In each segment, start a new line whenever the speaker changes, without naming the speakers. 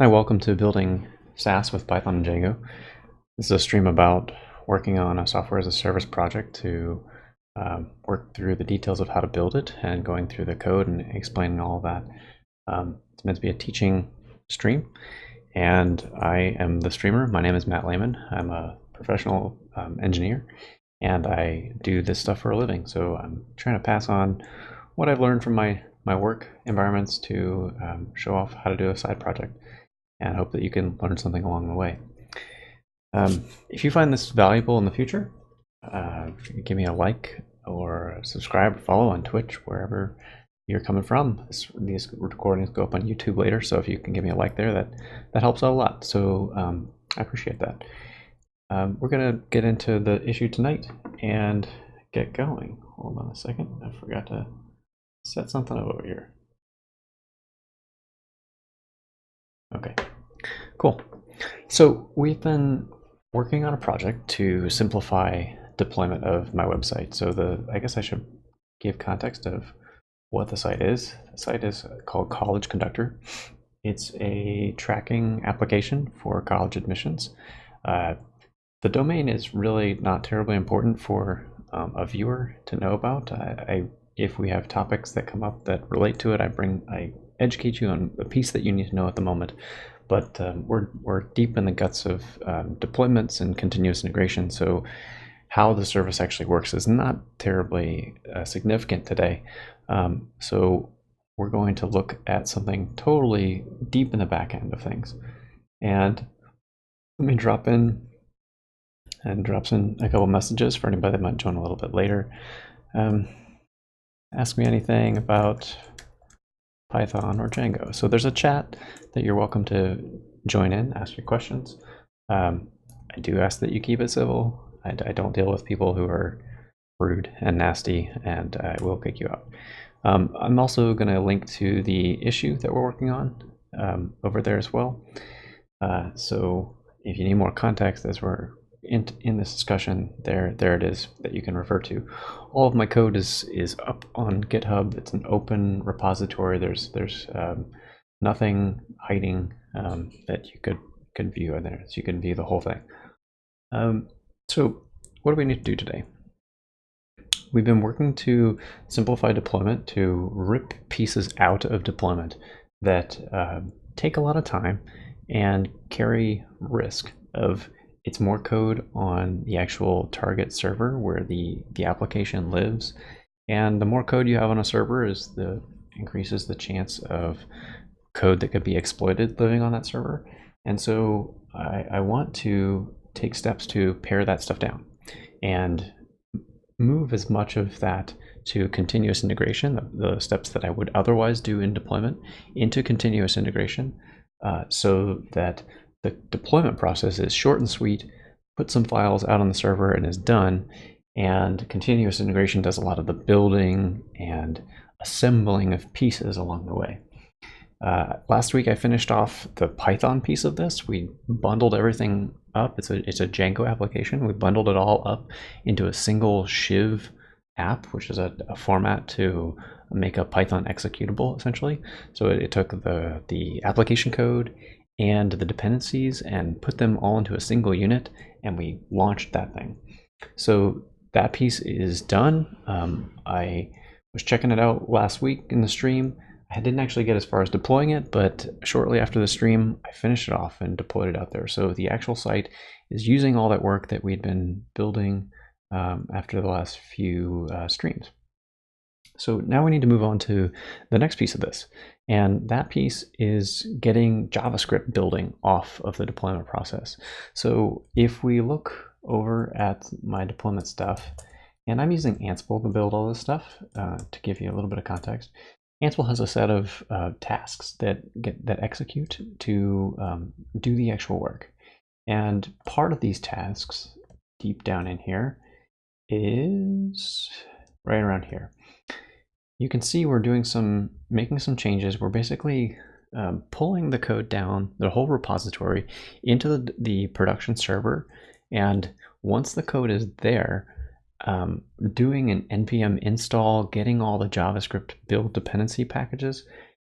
Hi, welcome to Building SaaS with Python and Django. This is a stream about working on a software as a service project to work through the details of how to build it and going through the code and explaining all of that. It's meant to be a teaching stream, and I am the streamer. My name is Matt Lehman. I'm a professional engineer, and I do this stuff for a living. So I'm trying to pass on what I've learned from my work environments to show off how to do a side project, and hope that you can learn something along the way. If you find this valuable in the future, give me a like or subscribe or follow on Twitch, wherever you're coming from. These recordings go up on YouTube later, so if you can give me a like there, that helps out a lot. So I appreciate that. We're going to get into the issue tonight and get going. Hold on a second. I forgot to set something up over here. Okay, cool. So we've been working on a project to simplify deployment of my website. So I guess I should give context of what the site is. The site is called College Conductor. It's a tracking application for college admissions. The domain is really not terribly important for a viewer to know about. If we have topics that come up that relate to it, I educate you on a piece that you need to know at the moment. But we're deep in the guts of deployments and continuous integration, so how the service actually works is not terribly significant today. So we're going to look at something totally deep in the back end of things. And let me drop in a couple messages for anybody that might join a little bit later. Ask me anything about Python or Django. So there's a chat that you're welcome to join in, ask your questions. I do ask that you keep it civil. I don't deal with people who are rude and nasty, and I will kick you out. I'm also going to link to the issue that we're working on over there as well. So if you need more context as we're in this discussion, there it is that you can refer to. All of my code is up on GitHub. It's an open repository. There's nothing hiding that you could view in there, so you can view the whole thing. So what do we need to do today? We've been working to simplify deployment, to rip pieces out of deployment that take a lot of time and carry risk of it's more code on the actual target server where the application lives. And the more code you have on a server increases the chance of code that could be exploited living on that server. And so I want to take steps to pare that stuff down and move as much of that to continuous integration, the steps that I would otherwise do in deployment, into continuous integration, so that the deployment process is short and sweet, put some files out on the server and is done, and continuous integration does a lot of the building and assembling of pieces along the way. Last week I finished off the Python piece of this. We bundled everything up. It's a Django application. We bundled it all up into a single Shiv app, which is a format to make a Python executable, essentially. So it took the application code and the dependencies and put them all into a single unit, and we launched that thing. So that piece is done. I was checking it out last week in the stream. I didn't actually get as far as deploying it, but shortly after the stream, I finished it off and deployed it out there. So the actual site is using all that work that we'd been building after the last few streams. So now we need to move on to the next piece of this. And that piece is getting JavaScript building off of the deployment process. So if we look over at my deployment stuff, and I'm using Ansible to build all this stuff, to give you a little bit of context. Ansible has a set of tasks that execute to do the actual work. And part of these tasks, deep down in here, is right around here. You can see we're making some changes. We're basically pulling the code down, the whole repository, into the production server. And once the code is there, doing an npm install, getting all the JavaScript build dependency packages,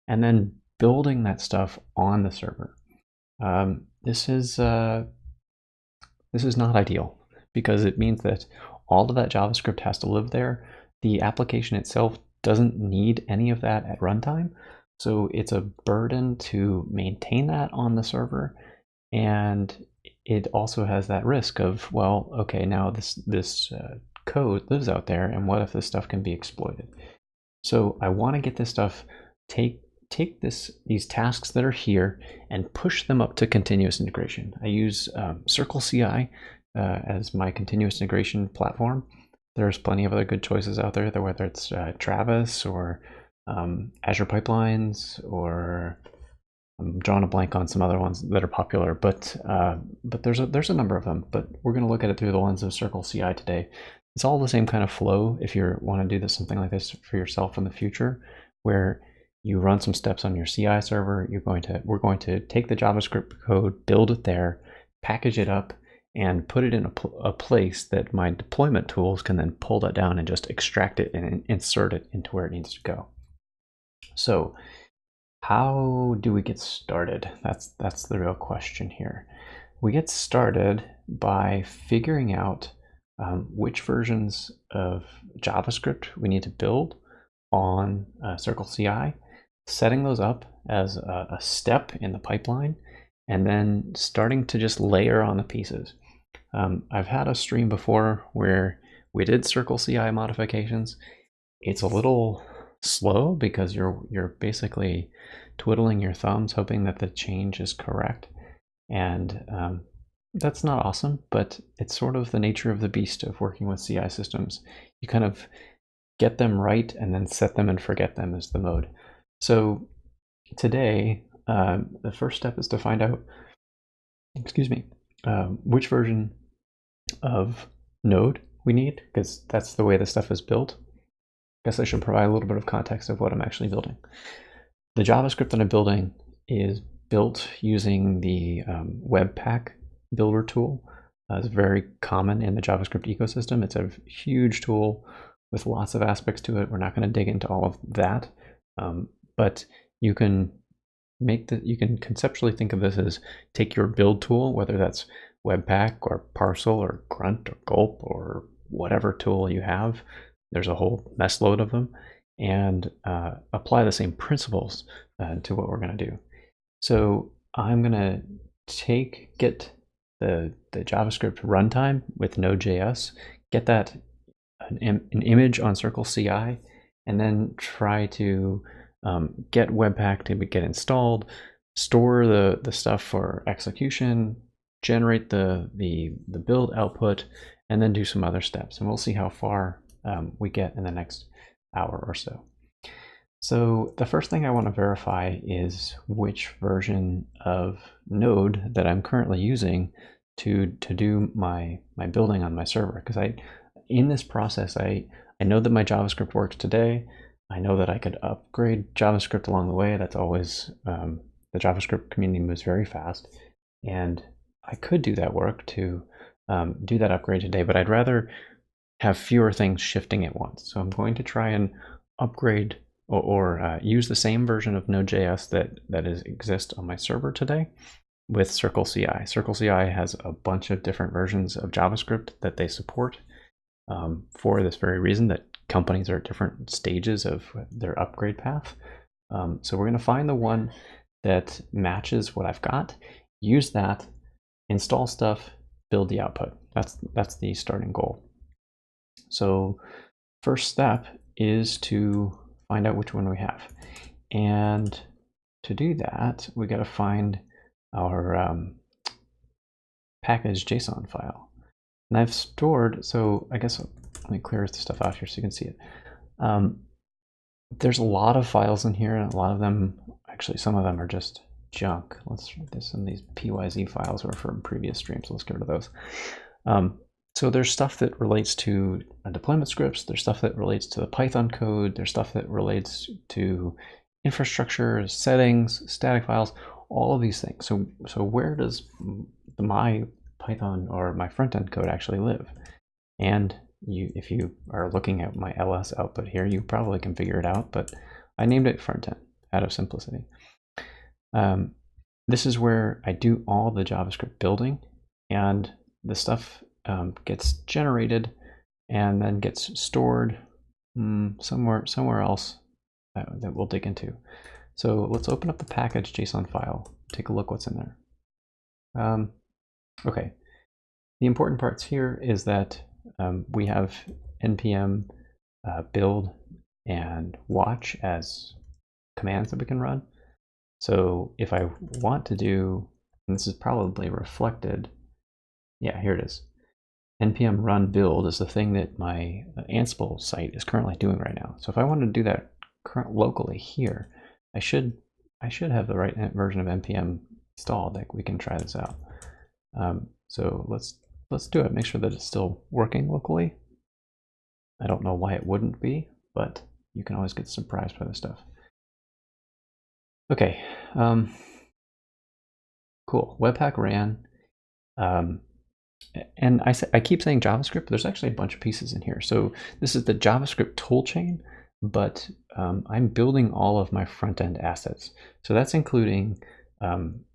and then building that stuff on the server. This is not ideal because it means that all of that JavaScript has to live there. The application itself doesn't need any of that at runtime. So it's a burden to maintain that on the server. And it also has that risk of, well, okay, now this code lives out there, and what if this stuff can be exploited? So I want to get this stuff, take these tasks that are here and push them up to continuous integration. I use Circle CI as my continuous integration platform. There's plenty of other good choices out there, whether it's Travis or Azure Pipelines, or I'm drawing a blank on some other ones that are popular, but there's a number of them. But we're going to look at it through the lens of Circle CI today. It's all the same kind of flow if you want to do something like this for yourself in the future, where you run some steps on your CI server. We're going to take the JavaScript code, build it there, package it up, and put it in a place that my deployment tools can then pull that down and just extract it and insert it into where it needs to go. So how do we get started? That's the real question here. We get started by figuring out which versions of JavaScript we need to build on Circle CI, setting those up as a step in the pipeline, and then starting to just layer on the pieces. I've had a stream before where we did Circle CI modifications. It's a little slow because you're basically twiddling your thumbs hoping that the change is correct, and that's not awesome, but it's sort of the nature of the beast of working with CI systems. You kind of get them right and then set them and forget them is the mode. So today, the first step is to find out, which version of Node we need, because that's the way the stuff is built. I guess I should provide a little bit of context of what I'm actually building. The JavaScript that I'm building is built using the Webpack builder tool. It's very common in the JavaScript ecosystem. It's a huge tool with lots of aspects to it. We're not going to dig into all of that, but you can conceptually think of this as take your build tool, whether that's Webpack or Parcel or Grunt or Gulp or whatever tool you have. There's a whole mess load of them, and apply the same principles to what we're going to do. So I'm going to get the JavaScript runtime with Node.js, get that an image on Circle CI, and then try to get Webpack to get installed, store the stuff for execution, generate the build output, and then do some other steps. And we'll see how far we get in the next hour or so. So the first thing I want to verify is which version of Node that I'm currently using to do my building on my server. Because in this process, I know that my JavaScript works today. I know that I could upgrade JavaScript along the way. That's always, the JavaScript community moves very fast. And I could do that work to do that upgrade today, but I'd rather have fewer things shifting at once. So I'm going to try and upgrade or use the same version of Node.js that exists on my server today with Circle CI. Circle CI has a bunch of different versions of JavaScript that they support for this very reason, that companies are at different stages of their upgrade path. So we're going to find the one that matches what I've got, use that, install stuff, build the output. That's the starting goal. So first step is to find out which one we have. And to do that, we got to find our package JSON file. And I've stored, so I guess let me clear this stuff out here so you can see it. There's a lot of files in here, and a lot of them, actually some of them are just junk. There's some of these PYZ files were from previous streams, so let's get rid of those. So there's stuff that relates to deployment scripts, there's stuff that relates to the Python code, there's stuff that relates to infrastructure, settings, static files, all of these things. So where does my Python or my front-end code actually live? And if you are looking at my ls output here, you probably can figure it out, but I named it front-end out of simplicity. this is where I do all the JavaScript building, and the stuff gets generated and then gets stored somewhere else that we'll dig into. So let's open up the package JSON file, take a look what's in there. Okay, the important parts here is that we have npm build and watch as commands that we can run. So if I want to do, and this is probably reflected, yeah, here it is. npm run build is the thing that my Ansible site is currently doing right now. So if I want to do that locally here, I should have the right version of npm installed that we can try this out. So let's do it. Make sure that it's still working locally. I don't know why it wouldn't be, but you can always get surprised by this stuff. Okay, cool. Webpack ran, and I keep saying JavaScript, but there's actually a bunch of pieces in here. So this is the JavaScript toolchain, but I'm building all of my front-end assets. So that's including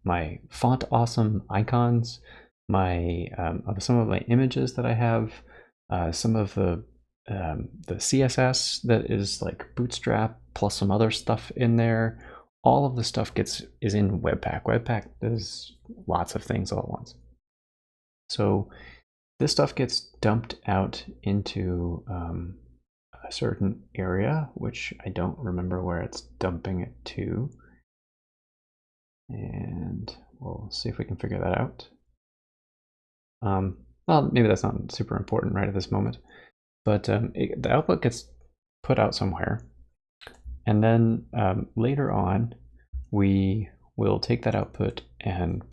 my font awesome icons, my some of my images that I have, some of the CSS that is like Bootstrap plus some other stuff in there. All of the stuff is in Webpack. Webpack does lots of things all at once. So this stuff gets dumped out into a certain area, which I don't remember where it's dumping it to. And we'll see if we can figure that out. Well, maybe that's not super important right at this moment, but the output gets put out somewhere. And then later on, we will take that output and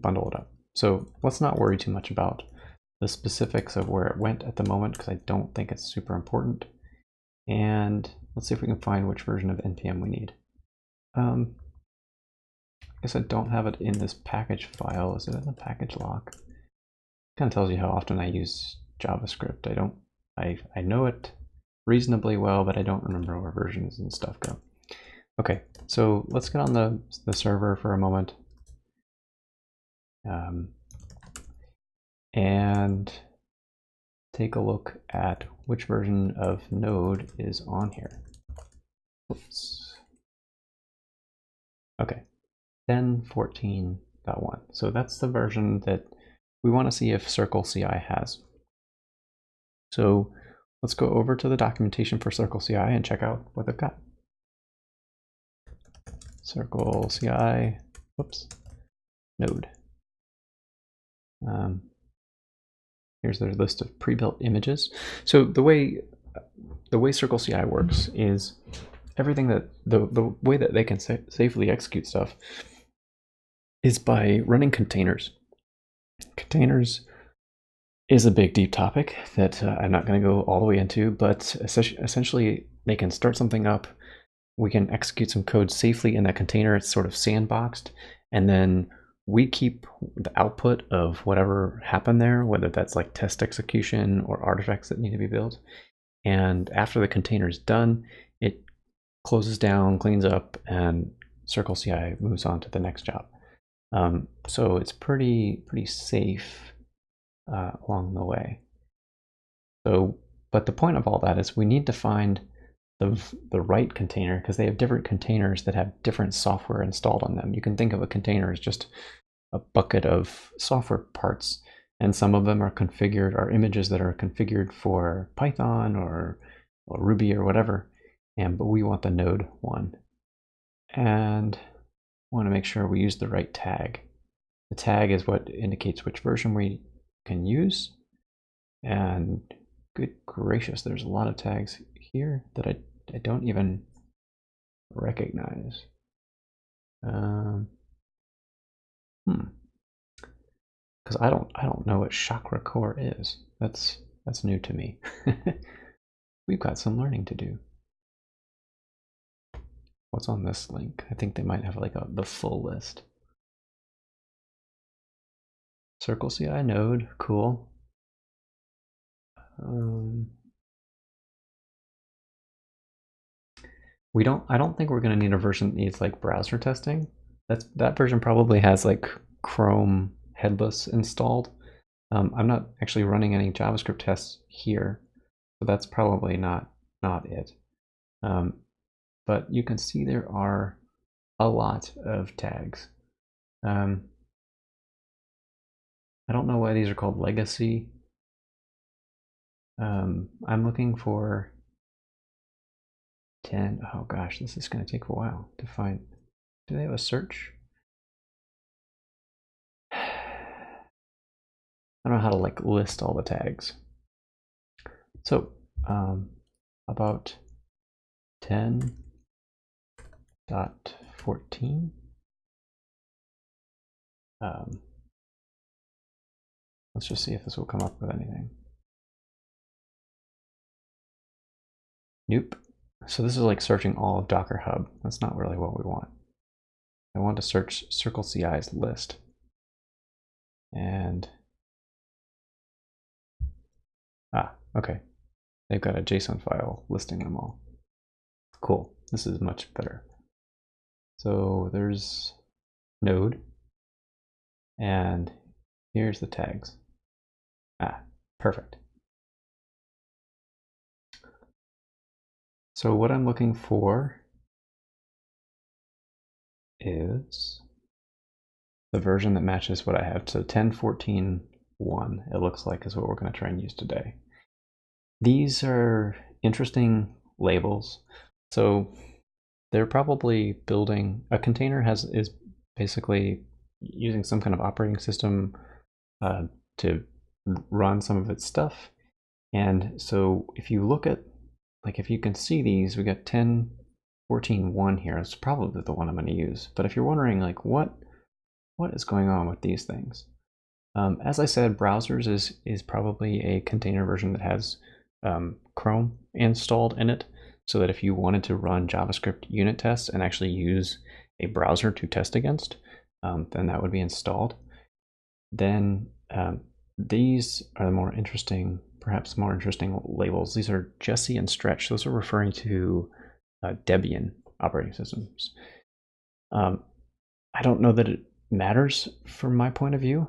bundle it up. So let's not worry too much about the specifics of where it went at the moment, because I don't think it's super important. And let's see if we can find which version of npm we need. I guess I don't have it in this package file. Is it in the package lock? Kind of tells you how often I use JavaScript. I know it reasonably well, but I don't remember where versions and stuff go. Okay, so let's get on the server for a moment. And take a look at which version of Node is on here. Oops. Okay, 10.14.1. So that's the version that we want to see if Circle CI has. So let's go over to the documentation for Circle CI and check out what they've got. Circle CI, whoops, Node. Here's their list of pre-built images. So the way Circle CI works is everything that the way that they can safely execute stuff is by running containers. Containers is a big, deep topic that I'm not going to go all the way into, but essentially they can start something up. We can execute some code safely in that container. It's sort of sandboxed, and then we keep the output of whatever happened there, whether that's like test execution or artifacts that need to be built. And after the container is done, it closes down, cleans up, and Circle CI moves on to the next job. So it's pretty safe along the way. So, but the point of all that is we need to find the right container, because they have different containers that have different software installed on them. You can think of a container as just a bucket of software parts, and some of them are configured, are images that are configured for Python or Ruby or whatever, but we want the Node one. And want to make sure we use the right tag. The tag is what indicates which version we can use. And good gracious, there's a lot of tags here that I don't even recognize. Because I don't know what chakra core is. That's new to me. We've got some learning to do. What's on this link? I think they might have like the full list. Circle CI node, cool. I don't think we're going to need a version that needs like browser testing. that version probably has like Chrome headless installed. I'm not actually running any JavaScript tests here, so that's probably not it. But you can see there are a lot of tags. I don't know why these are called legacy. I'm looking for 10. Oh gosh, this is going to take a while to find. Do they have a search? I don't know how to like list all the tags. So about 10.14. Let's just see if this will come up with anything. Nope. So this is like searching all of Docker Hub. That's not really what we want. I want to search Circle CI's list. And okay. They've got a JSON file listing them all. Cool. This is much better. So there's node, and here's the tags. Perfect. So what I'm looking for is the version that matches what I have. So 10.14.1, it looks like, is what we're going to try and use today. These are interesting labels. So they're probably building a container is basically using some kind of operating system to run some of its stuff. And so if you look at, like, if you can see these, we got 10.14.1 here. It's probably the one I'm going to use. But if you're wondering, like, what is going on with these things? As I said, browsers is probably a container version that has Chrome installed in it, so that if you wanted to run JavaScript unit tests and actually use a browser to test against, then that would be installed. Then these are the more interesting, perhaps more interesting labels. These are Jessie and Stretch. Those are referring to Debian operating systems. I don't know that it matters from my point of view.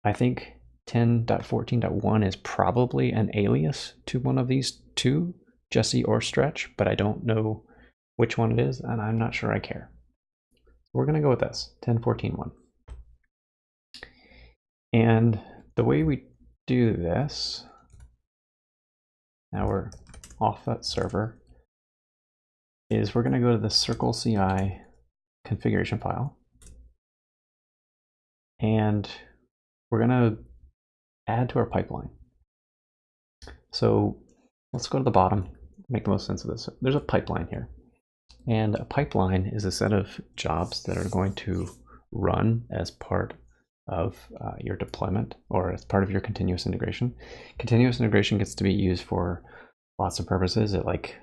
I think 10.14.1 is probably an alias to one of these two, Jessie or Stretch, but I don't know which one it is, and I'm not sure I care. We're going to go with this, 10.14.1. And the way we do this, now we're off that server, is we're going to go to the Circle CI configuration file, and we're going to add to our pipeline. So let's go to the bottom, make the most sense of this. There's a pipeline here, and a pipeline is a set of jobs that are going to run as part of your deployment or as part of your continuous integration. Continuous integration gets to be used for lots of purposes. It like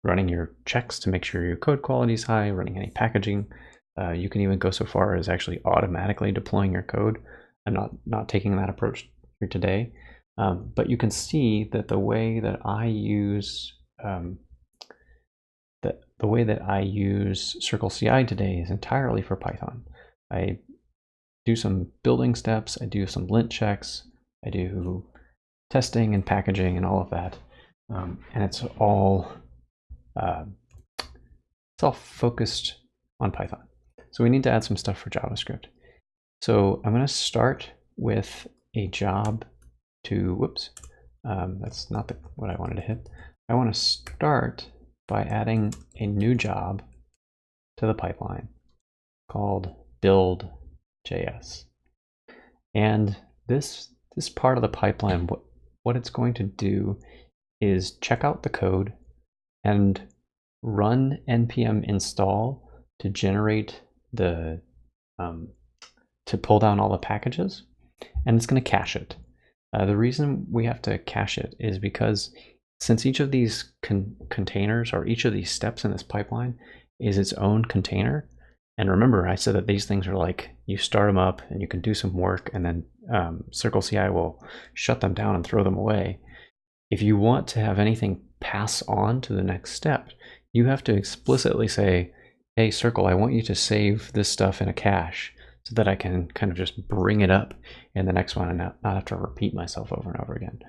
running your checks to make sure your code quality is high, running any packaging. You can even go so far as actually automatically deploying your code. I'm not taking that approach here today, but you can see that the way that I use the way that I use Circle CI today is entirely for Python. I do some building steps, I do some lint checks, I do testing and packaging and all of that, and it's all focused on Python. So we need to add some stuff for JavaScript. So I'm going to start with a job to, whoops, that's not what I wanted to hit. I want to start by adding a new job to the pipeline called build.js. And this part of the pipeline, what it's going to do is check out the code and run npm install to generate the to pull down all the packages, and it's going to cache it. The reason we have to cache it is because since each of these containers or each of these steps in this pipeline is its own container, and remember I said that these things are like you start them up and you can do some work and then Circle CI will shut them down and throw them away. If you want to have anything pass on to the next step, you have to explicitly say, hey, Circle, I want you to save this stuff in a cache so that I can kind of just bring it up in the next one and not have to repeat myself over and over again.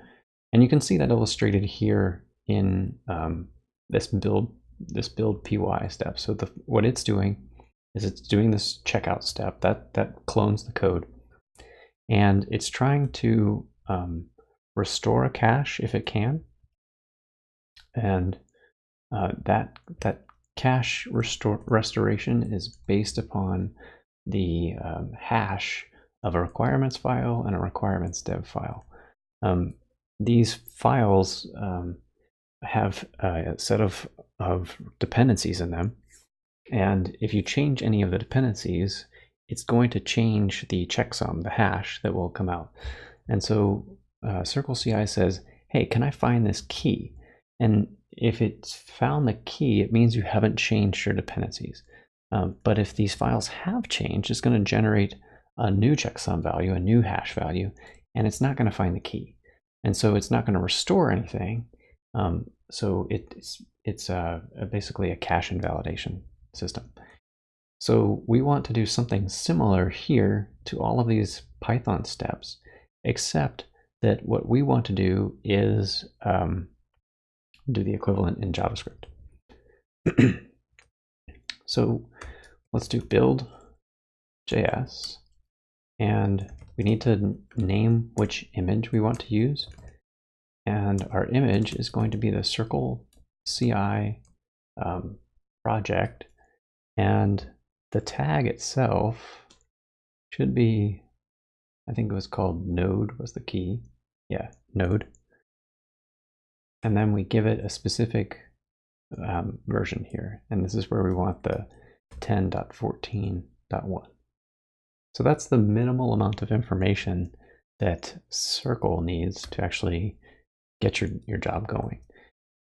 And you can see that illustrated here in this build py step. So what it's doing is it's doing this checkout step that clones the code, and it's trying to restore a cache if it can, and that cache restoration is based upon the hash of a requirements file and a requirements dev file. These files have a set of dependencies in them, and if you change any of the dependencies, it's going to change the checksum, the hash that will come out. And so Circle CI says, hey, can I find this key? And if it's found the key, it means you haven't changed your dependencies. But if these files have changed, it's going to generate a new checksum value, a new hash value, and it's not going to find the key. And so it's not going to restore anything. So it's basically a cache invalidation system. So we want to do something similar here to all of these Python steps, except that what we want to do is do the equivalent in JavaScript. So let's do build.js, and we need to name which image we want to use. And our image is going to be the Circle CI project, and the tag itself should be, I think it was called node was the key. Yeah, node. And then we give it a specific version here. And this is where we want the 10.14.1. So that's the minimal amount of information that Circle needs to actually get your job going.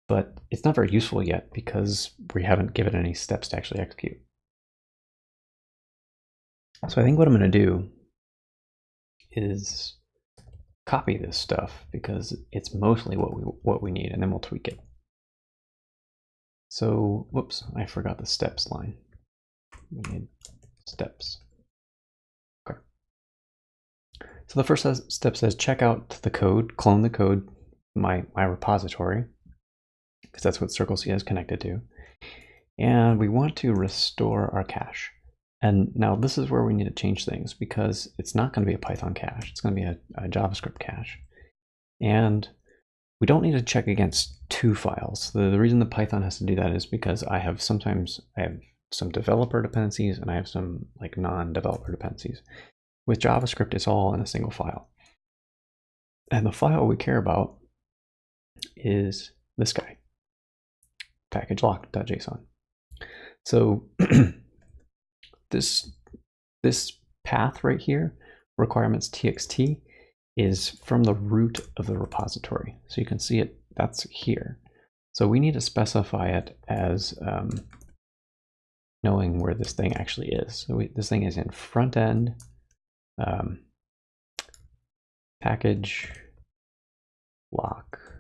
But it's not very useful yet because we haven't given any steps to actually execute. So I think what I'm going to do is copy this stuff because it's mostly what we need, and then we'll tweak it. So, whoops, I forgot the steps line. We need steps. Okay. So the first step says check out the code, clone the code, my repository, because that's what Circle CI is connected to. And we want to restore our cache. And now this is where we need to change things because it's not going to be a Python cache. It's going to be a JavaScript cache. And we don't need to check against two files. The reason the Python has to do that is because I have some developer dependencies and I have some like non-developer dependencies. With JavaScript, it's all in a single file. And the file we care about is this guy, packagelock.json. So this path right here, requirements txt, is from the root of the repository. So you can see it, that's here. So we need to specify it as knowing where this thing actually is. So this thing is in front end package lock.json.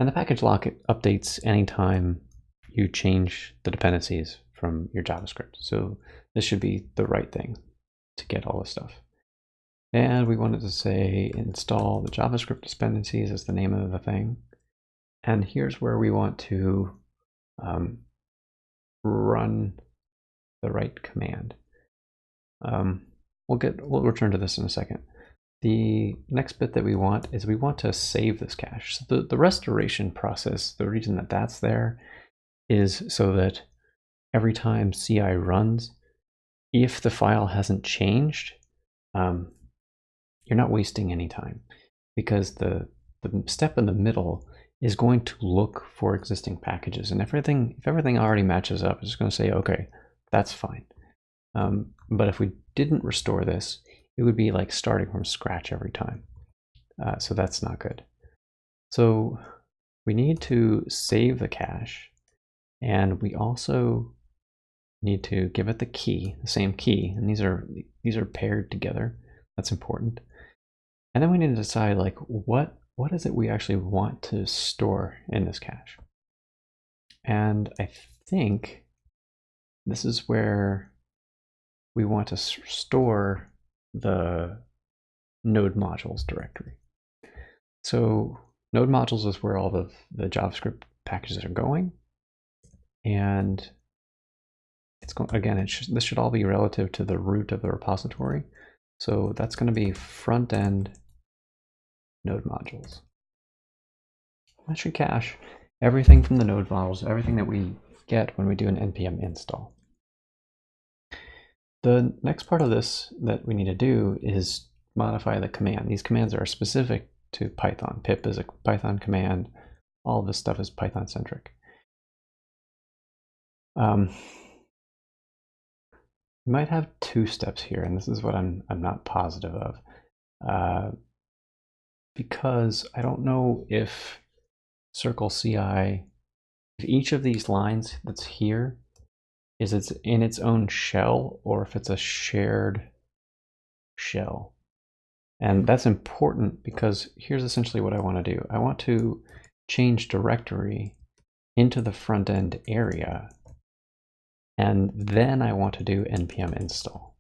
And the package lock updates anytime you change the dependencies from your JavaScript. So this should be the right thing to get all this stuff. And we wanted to say install the JavaScript dependencies as the name of the thing. And here's where we want to run the right command. We'll return to this in a second. The next bit that we want is we want to save this cache. So the restoration process, the reason that that's there is so that every time CI runs, if the file hasn't changed, you're not wasting any time, because the step in the middle is going to look for existing packages, and if everything already matches up, it's going to say, okay, that's fine. But if we didn't restore this, it would be like starting from scratch every time. So that's not good. So we need to save the cache, and we also need to give it the key, the same key, and these are paired together. That's important. And then we need to decide like what is it we actually want to store in this cache. And I think this is where we want to store the node modules directory. So node modules is where all the JavaScript packages are going. And it's going, again, this should all be relative to the root of the repository. So that's going to be front end node modules. That should cache everything from the node modules, everything that we get when we do an npm install. The next part of this that we need to do is modify the command. These commands are specific to Python. Pip is a Python command. All of this stuff is Python centric. You might have two steps here, and this is what I'm not positive of, because I don't know if Circle CI, if each of these lines that's here is it's in its own shell or if it's a shared shell. And that's important because here's essentially what I want to do. I want to change directory into the front end area, and then I want to do npm install.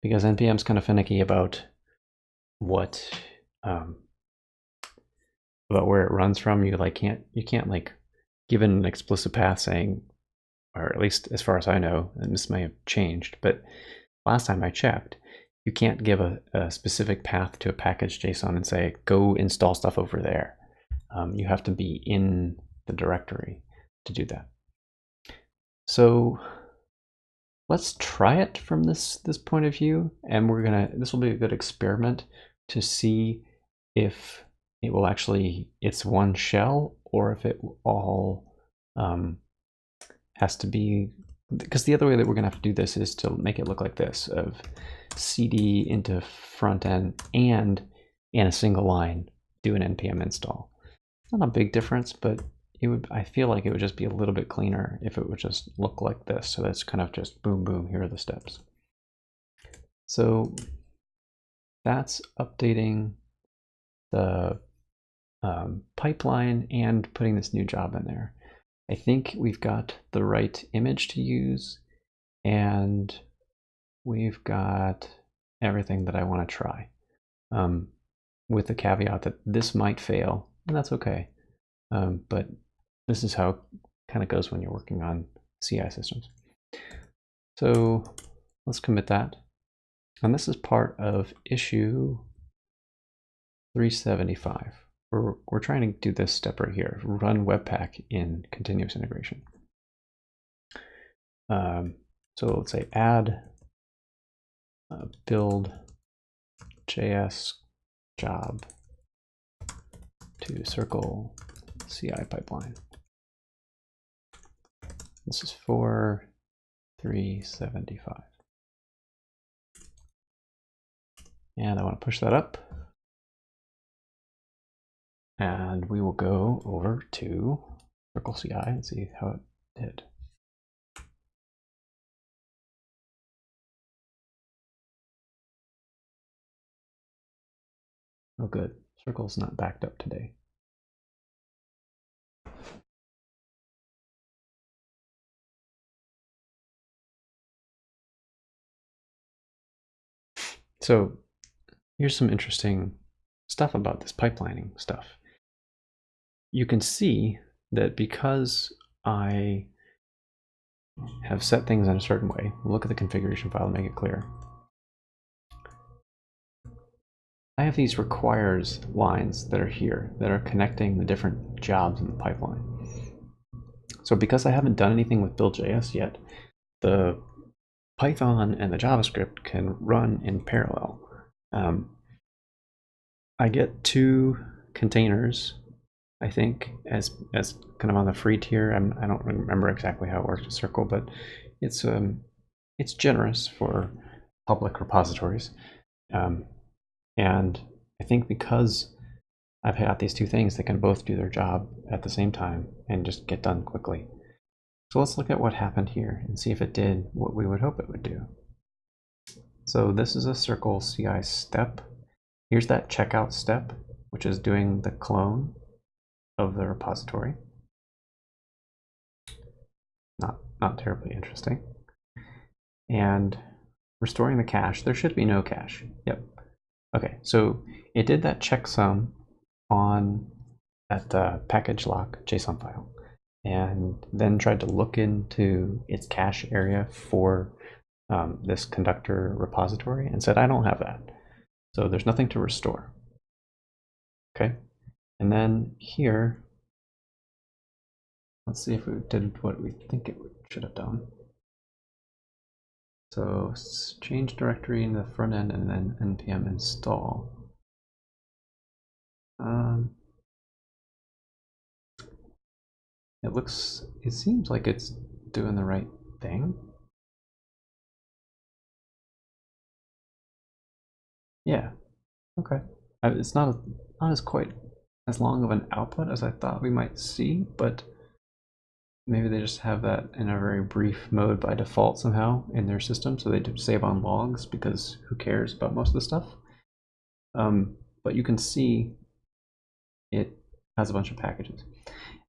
Because npm's kind of finicky about what about where it runs from. You can't like give it an explicit path saying, or at least as far as I know, and this may have changed, but last time I checked, you can't give a specific path to a package JSON and say, go install stuff over there. You have to be in the directory to do that. So let's try it from this point of view, and this will be a good experiment to see if it will actually, it's one shell, or if it all has to be, because the other way that we're gonna have to do this is to make it look like this, of cd into front end and in a single line do an npm install. Not a big difference, but I feel like it would just be a little bit cleaner if it would just look like this. So that's kind of just boom, boom, here are the steps. So that's updating the pipeline and putting this new job in there. I think we've got the right image to use, and we've got everything that I want to try, with the caveat that this might fail, and that's okay. But this is how it kind of goes when you're working on CI systems. So let's commit that. And this is part of issue 375. We're trying to do this step right here, run Webpack in continuous integration. So let's say add build JS job to Circle CI pipeline. This is for 375. And I want to push that up. And we will go over to Circle CI and see how it did. Oh good, Circle's not backed up today. So here's some interesting stuff about this pipelining stuff. You can see that because I have set things in a certain way, look at the configuration file to make it clear. I have these requires lines that are here that are connecting the different jobs in the pipeline. So because I haven't done anything with build.js yet, the Python and the JavaScript can run in parallel. I get 2 containers, I think, as kind of on the free tier. I don't remember exactly how it works with Circle, but it's generous for public repositories. And I think because I've got these 2 things, they can both do their job at the same time and just get done quickly. So let's look at what happened here and see if it did what we would hope it would do. So this is a Circle CI step. Here's that checkout step, which is doing the clone of the repository. not terribly interesting. And restoring the cache, there should be no cache. Yep. Okay, so it did that checksum on that package lock JSON file, and then tried to look into its cache area for this conductor repository and said, I don't have that. So there's nothing to restore. Okay, and then here, let's see if it did what we think it should have done. So change directory in the front end and then npm install. It seems like it's doing the right thing. Yeah, okay. It's not as quite as long of an output as I thought we might see, but maybe they just have that in a very brief mode by default somehow in their system, so they save on logs because who cares about most of the stuff. But you can see it has a bunch of packages.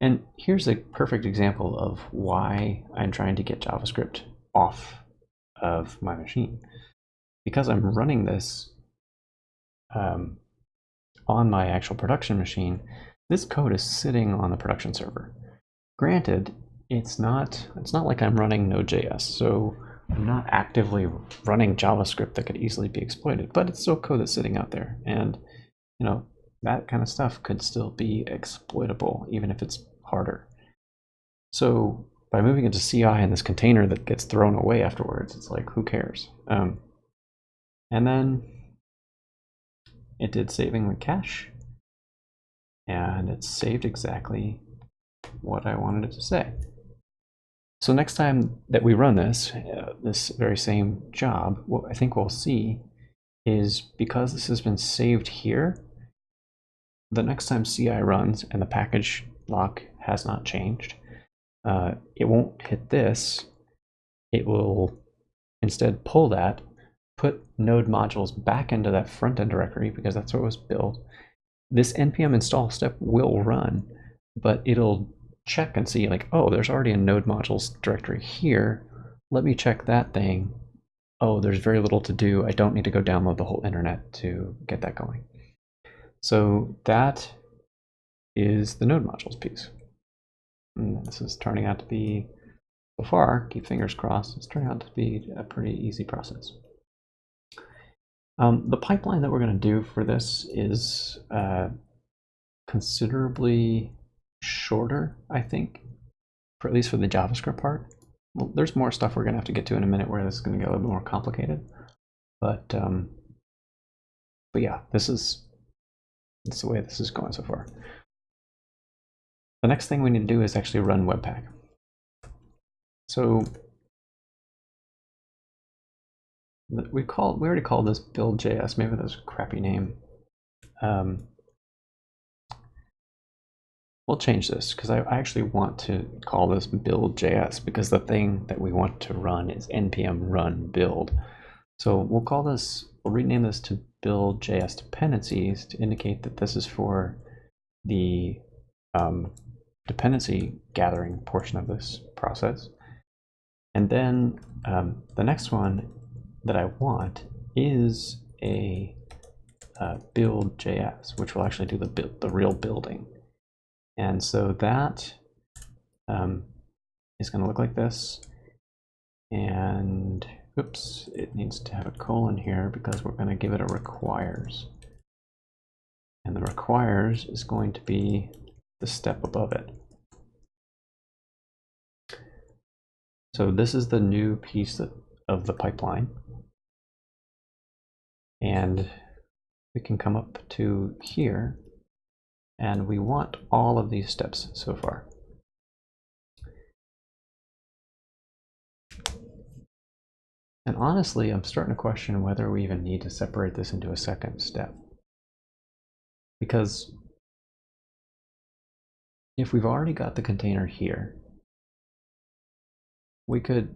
And here's a perfect example of why I'm trying to get JavaScript off of my machine. Because I'm running this on my actual production machine, this code is sitting on the production server. Granted, it's not like I'm running Node.js, so I'm not actively running JavaScript that could easily be exploited, but it's still code that's sitting out there. And you know, that kind of stuff could still be exploitable, even if it's harder. So by moving into CI in this container that gets thrown away afterwards, it's like, who cares? And then it did saving the cache, and it saved exactly what I wanted it to say. So next time that we run this, this very same job, what I think we'll see is because this has been saved here, the next time CI runs and the package lock has not changed, it won't hit this. It will instead pull that, put node modules back into that front end directory because that's what was built. This npm install step will run, but it'll check and see like, oh, there's already a node modules directory here. Let me check that thing. Oh, there's very little to do. I don't need to go download the whole internet to get that going. So that is the node modules piece. And this is turning out to be, so far, keep fingers crossed, it's turning out to be a pretty easy process. The pipeline that we're going to do for this is considerably shorter, I think, for at least for the JavaScript part. Well, there's more stuff we're going to have to get to in a minute where this is going to get a little bit more complicated. But yeah, this is the way this is going so far. The next thing we need to do is actually run Webpack. So we already called this build.js. Maybe that was a crappy name. We'll change this because I actually want to call this build.js because the thing that we want to run is npm run build. So we'll rename this to build.js dependencies to indicate that this is for the dependency gathering portion of this process. And then the next one that I want is a build.js, which will actually do the real building. And so that is going to look like this. And oops, it needs to have a colon here because we're going to give it a requires. And the requires is going to be the step above it. So this is the new piece of the pipeline. And we can come up to here, and we want all of these steps so far. And honestly, I'm starting to question whether we even need to separate this into a second step. Because if we've already got the container here, we could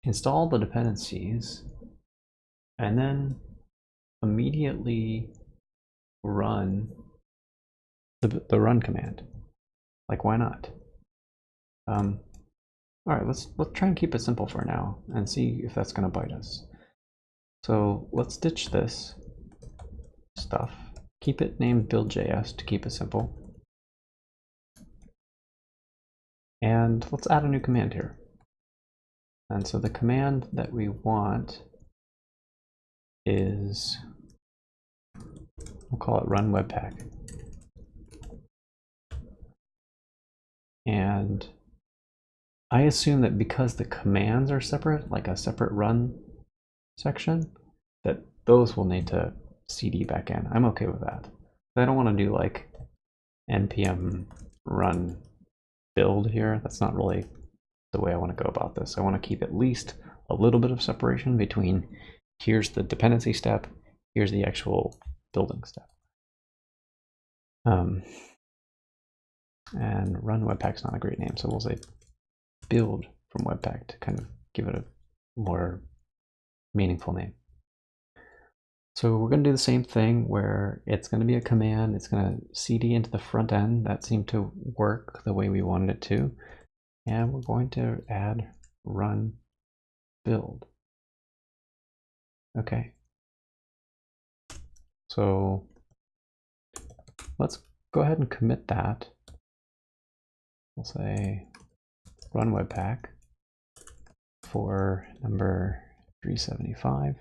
install the dependencies and then immediately run the run command. Like, why not? All right, let's try and keep it simple for now and see if that's going to bite us. So let's ditch this stuff. Keep it named build.js to keep it simple. And let's add a new command here. And so the command that we want is, we'll call it run Webpack. And I assume that because the commands are separate, like a separate run section, that those will need to cd back in. I'm okay with that. I don't want to do like npm run build here. That's not really the way I want to go about this. I want to keep at least a little bit of separation between here's the dependency step, here's the actual building step. And run Webpack's not a great name, so we'll say build from Webpack to kind of give it a more meaningful name. So we're going to do the same thing where it's going to be a command. It's going to cd into the front end. That seemed to work the way we wanted it to. And we're going to add run build. Okay. So let's go ahead and commit that. We'll say run Webpack for number 375.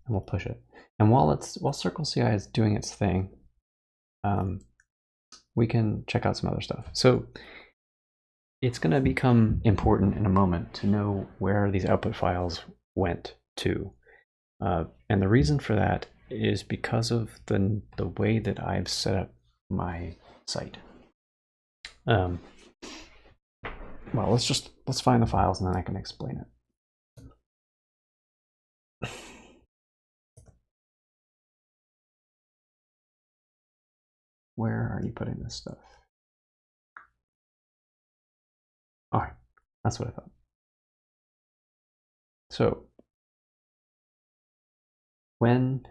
And we'll push it. And while Circle CI is doing its thing, we can check out some other stuff. So it's going to become important in a moment to know where these output files went to. And the reason for that is because of the way that I've set up my site. Well, let's find the files and then I can explain it. Where are you putting this stuff? All right, that's what I thought. So when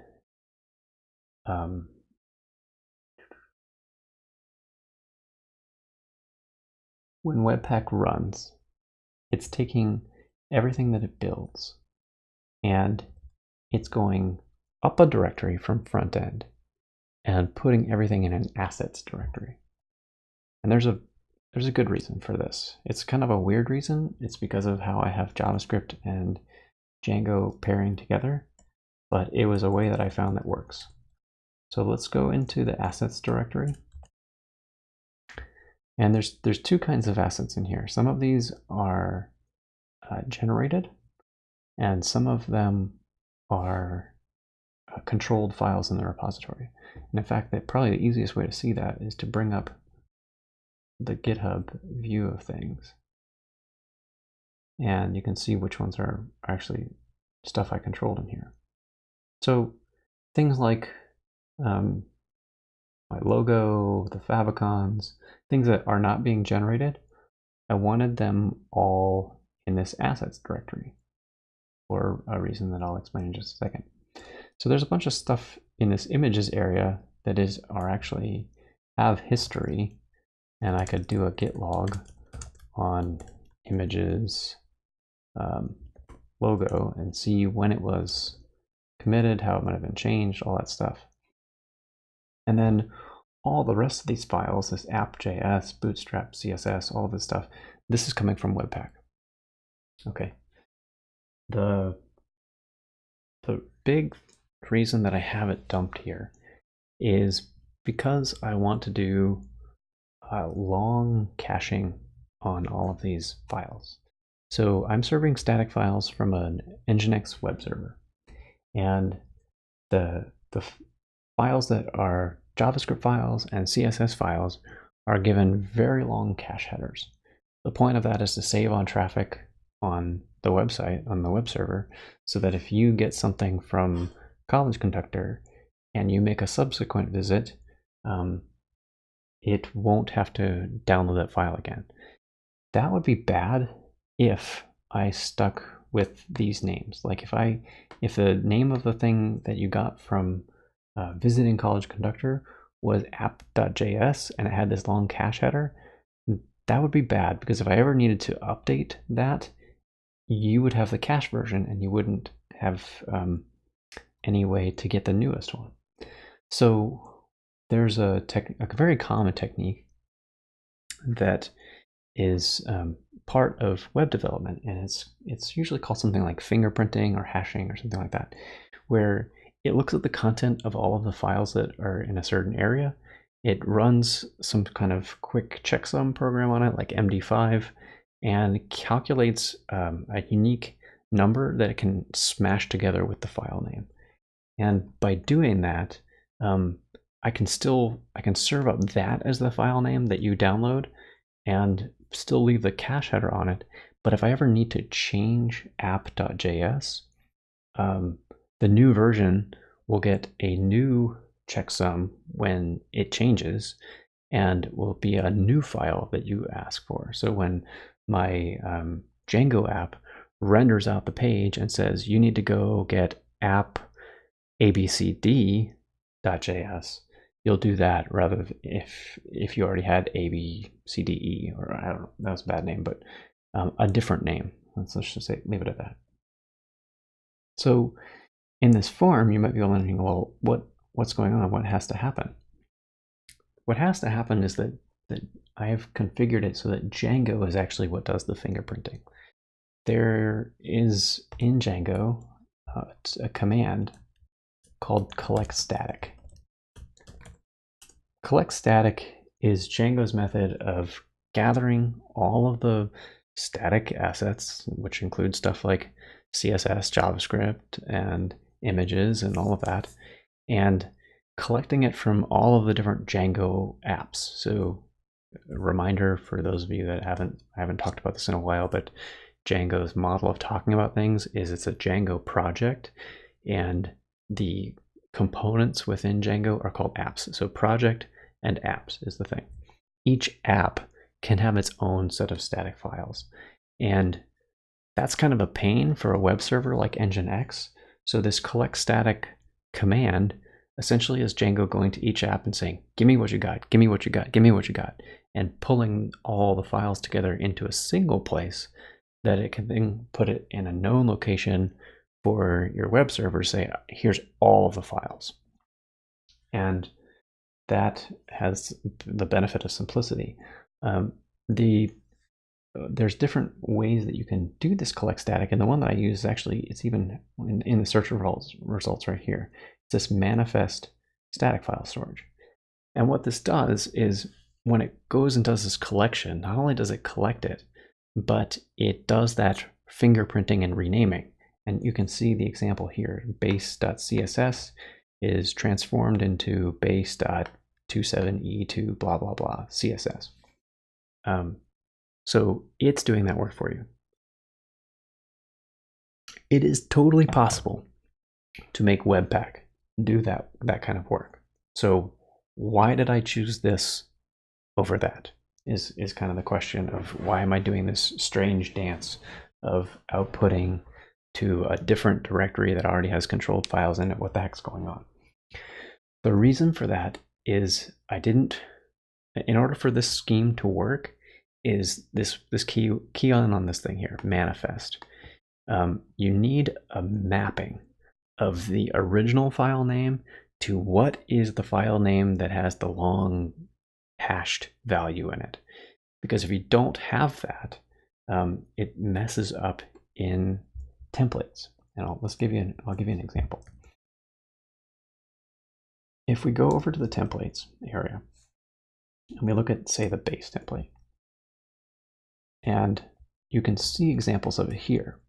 Webpack runs, it's taking everything that it builds and it's going up a directory from front end and putting everything in an assets directory. And there's a good reason for this. It's kind of a weird reason. It's because of how I have JavaScript and Django pairing together, but it was a way that I found that works. So let's go into the assets directory. And there's two kinds of assets in here. Some of these are generated, and some of them are controlled files in the repository. And in fact, probably the easiest way to see that is to bring up the GitHub view of things. And you can see which ones are actually stuff I controlled in here. So things like my logo, the favicons, things that are not being generated, I wanted them all in this assets directory for a reason that I'll explain in just a second. So there's a bunch of stuff in this images area that actually have history, and I could do a git log on images logo and see when it was committed, how it might have been changed, all that stuff. And then all the rest of these files, this app.js, bootstrap, CSS, all this stuff, this is coming from Webpack. Okay. The big reason that I have it dumped here is because I want to do long caching on all of these files. So I'm serving static files from an Nginx web server, and the files that are JavaScript files and CSS files are given very long cache headers. The point of that is to save on traffic on the website, on the web server, so that if you get something from College Conductor and you make a subsequent visit, it won't have to download that file again. That would be bad if I stuck with these names. Like if the name of the thing that you got from visiting College Conductor was app.js and it had this long cache header, that would be bad, because if I ever needed to update that, you would have the cache version and you wouldn't have any way to get the newest one. So there's a very common technique that is part of web development, and it's usually called something like fingerprinting or hashing or something like that, where it looks at the content of all of the files that are in a certain area. It runs some kind of quick checksum program on it, like MD5, and calculates a unique number that it can smash together with the file name. And by doing that, I can serve up that as the file name that you download and still leave the cache header on it. But if I ever need to change app.js, the new version will get a new checksum when it changes, and will be a new file that you ask for. So when my Django app renders out the page and says you need to go get app abcd.js, you'll do that rather than if you already had abcde, or I don't know, that was a bad name, but a different name. Let's just say, leave it at that. So in this form, you might be wondering, well, what's going on? What has to happen? What has to happen is that I have configured it so that Django is actually what does the fingerprinting. There is in Django a command called Collectstatic. Collectstatic is Django's method of gathering all of the static assets, which include stuff like CSS, JavaScript, and images, and all of that, and collecting it from all of the different Django apps. So a reminder for those of you that I haven't talked about this in a while, but Django's model of talking about things is it's a Django project, and the components within Django are called apps. So project and apps is the thing. Each app can have its own set of static files, and that's kind of a pain for a web server like Nginx. So this Collectstatic command essentially is Django going to each app and saying, give me what you got, give me what you got, give me what you got, and pulling all the files together into a single place that it can then put it in a known location for your web server, say, here's all of the files. And that has the benefit of simplicity. There's different ways that you can do this Collectstatic, and the one that I use is actually, it's even in the search results right here. It's this manifest static file storage. And what this does is when it goes and does this collection, not only does it collect it, but it does that fingerprinting and renaming. And you can see the example here. Base.css is transformed into base.27e2 blah, blah, blah CSS. So it's doing that work for you. It is totally possible to make Webpack do that kind of work. So why did I choose this over that is kind of the question of why am I doing this strange dance of outputting to a different directory that already has controlled files in it. What the heck's going on? The reason for that is in order for this scheme to work, is this key on this thing here, manifest. You need a mapping of the original file name to what is the file name that has the long hashed value in it. Because if you don't have that, it messes up in templates. And I'll give you an example. If we go over to the templates area and we look at, say, the base template, and you can see examples of it here.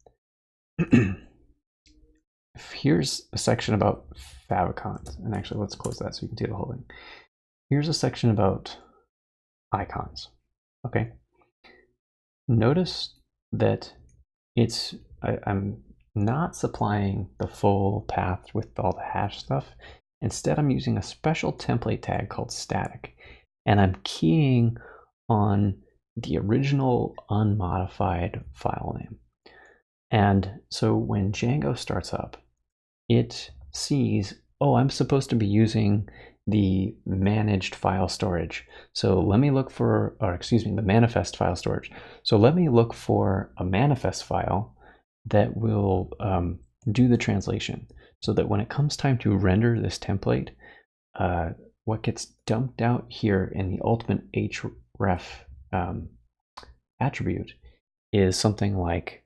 Here's a section about favicons, and actually let's close that so you can see the whole thing. Here's a section about icons. Okay. Notice that I'm not supplying the full path with all the hash stuff. Instead, I'm using a special template tag called static, and I'm keying on the original unmodified file name. And so when Django starts up, it sees, oh, I'm supposed to be using the managed file storage. So let me look for, or excuse me, the manifest file storage. So let me look for a manifest file that will do the translation, so that when it comes time to render this template, what gets dumped out here in the ultimate href attribute is something like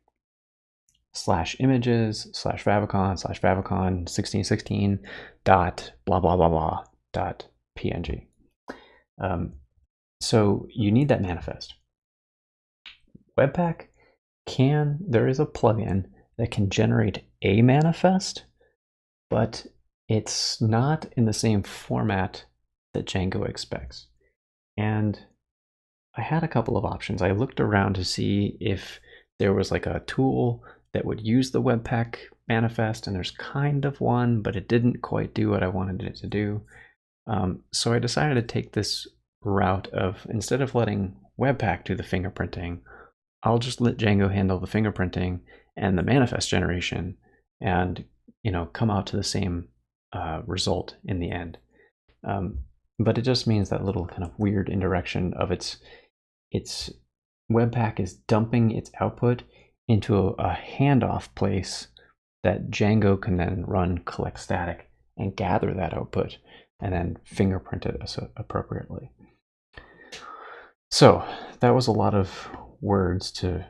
/images/favicon 1616 dot blah blah blah blah dot png. So you need that manifest. Webpack there is a plugin that can generate a manifest, but it's not in the same format that Django expects. And I had a couple of options. I looked around to see if there was like a tool that would use the Webpack manifest, and there's kind of one, but it didn't quite do what I wanted it to do. So I decided to take this route of, instead of letting Webpack do the fingerprinting, I'll just let Django handle the fingerprinting and the manifest generation, and come out to the same result in the end. But it just means that little kind of weird indirection of its Webpack is dumping its output into a handoff place that Django can then run Collectstatic and gather that output and then fingerprint it appropriately. So that was a lot of words to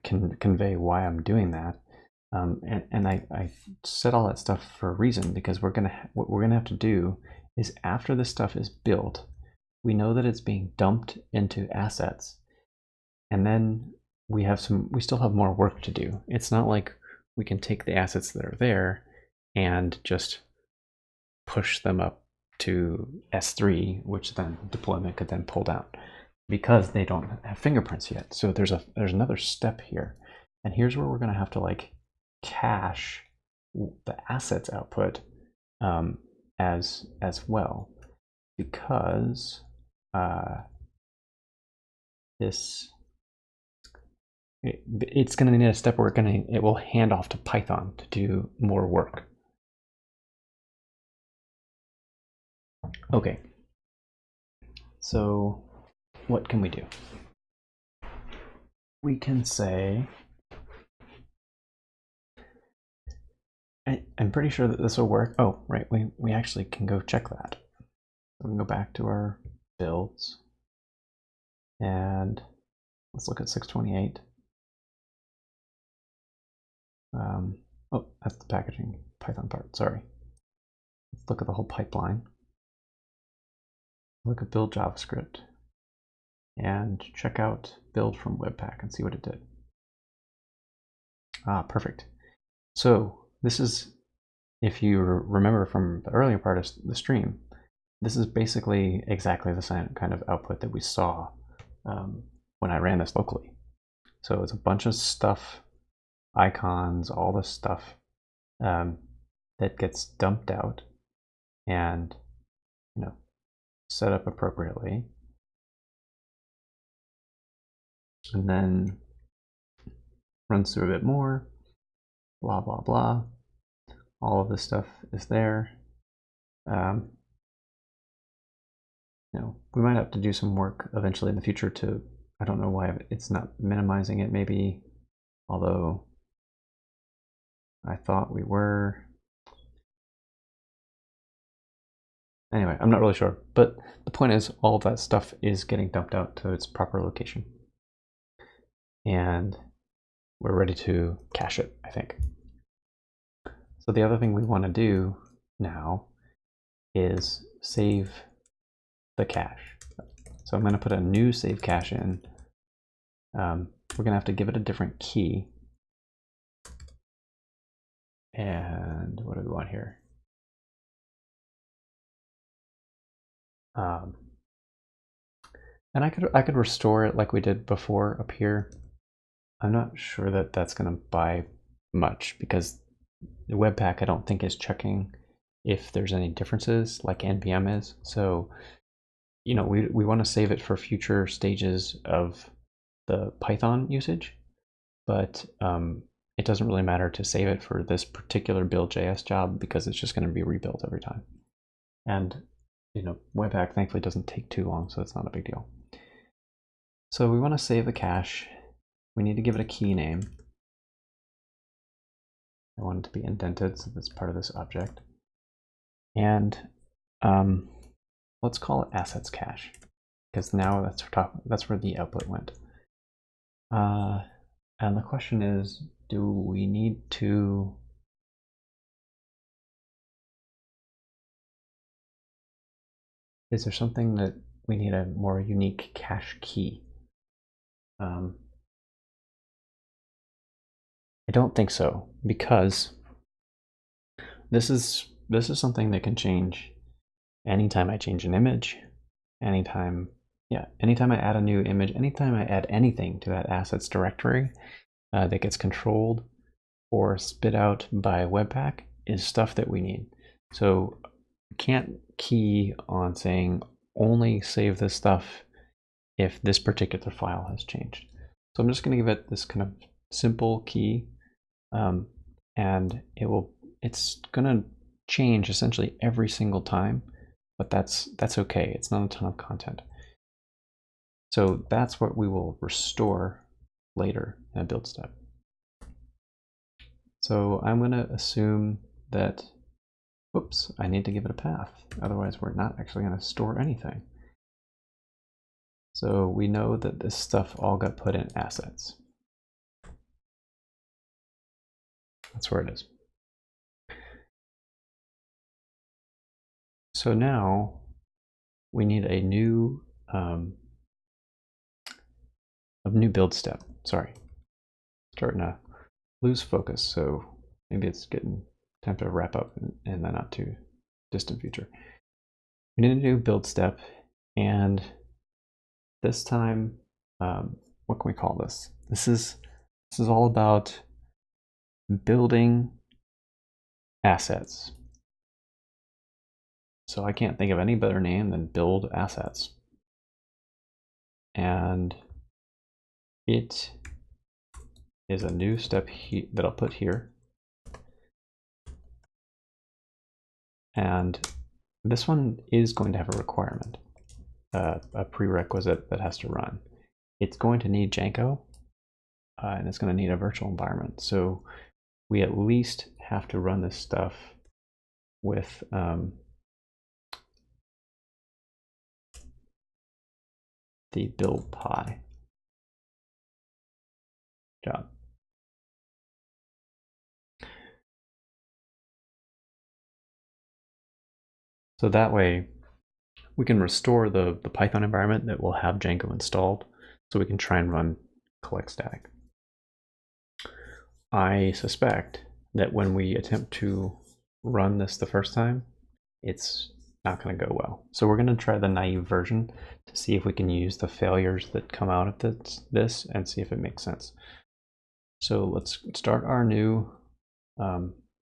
convey why I'm doing that. And I said all that stuff for a reason, because what we're gonna have to do is, after this stuff is built, we know that it's being dumped into assets, and then we still have more work to do. It's not like we can take the assets that are there and just push them up to S3, which then deployment could then pull down, because they don't have fingerprints yet. So there's another step here, and here's where we're going to have to cache the assets output as well, because it's going to need a step where it will hand off to Python to do more work. Okay, so what can we do? We can say, I'm pretty sure that this will work. Oh, right, we actually can go check that. So we can go back to our builds, and let's look at 628. Oh, that's the packaging Python part, sorry. Let's look at the whole pipeline. Look at build JavaScript and check out build from Webpack and see what it did. Ah, perfect. So this is, if you remember from the earlier part of the stream, this is basically exactly the same kind of output that we saw when I ran this locally. So it's a bunch of stuff, icons, all this stuff that gets dumped out and set up appropriately, and then runs through a bit more, blah blah blah. All of this stuff is there. We might have to do some work eventually in the future to, I don't know why it's not minimizing it, maybe, although I thought we were. Anyway, I'm not really sure, but the point is, all of that stuff is getting dumped out to its proper location, and we're ready to cache it, I think. So the other thing we want to do now is save the cache. So I'm going to put a new save cache in. We're going to have to give it a different key. And what do we want here? And I could restore it like we did before up here. I'm not sure that that's going to buy much, because the Webpack I don't think is checking if there's any differences like NPM is. So we want to save it for future stages of the Python usage, but it doesn't really matter to save it for this particular build.js job, because it's just going to be rebuilt every time. And Webpack thankfully doesn't take too long, so it's not a big deal. So we want to save the cache. We need to give it a key name. I want it to be indented, so that's part of this object. And let's call it assets cache, because now that's where the output went. And the question is, do we need to is there something that we need a more unique cache key? I don't think so, because this is something that can change anytime I change an image, anytime I add a new image, anytime I add anything to that assets directory that gets controlled or spit out by Webpack is stuff that we need. So we can't key on saying only save this stuff if this particular file has changed. So I'm just going to give it this kind of simple key, and it's going to change essentially every single time, but that's okay. It's not a ton of content. So that's what we will restore later in a build step. So I'm going to assume that, whoops, I need to give it a path. Otherwise, we're not actually going to store anything. So we know that this stuff all got put in assets. That's where it is. So now we need a new build step. Sorry, starting to lose focus. So maybe it's getting time to wrap up in the not too distant future. We need a new build step, and this time, what can we call this? This is all about building assets. So I can't think of any better name than build assets. And it is a new step that I'll put here. And this one is going to have a requirement, a prerequisite that has to run. It's going to need Django, and it's going to need a virtual environment. So we at least have to run this stuff with the build py job. So that way we can restore the Python environment that will have Django installed, so we can try and run Collectstatic. I suspect that when we attempt to run this the first time, it's not going to go well. So we're going to try the naive version to see if we can use the failures that come out of this and see if it makes sense. So let's start our new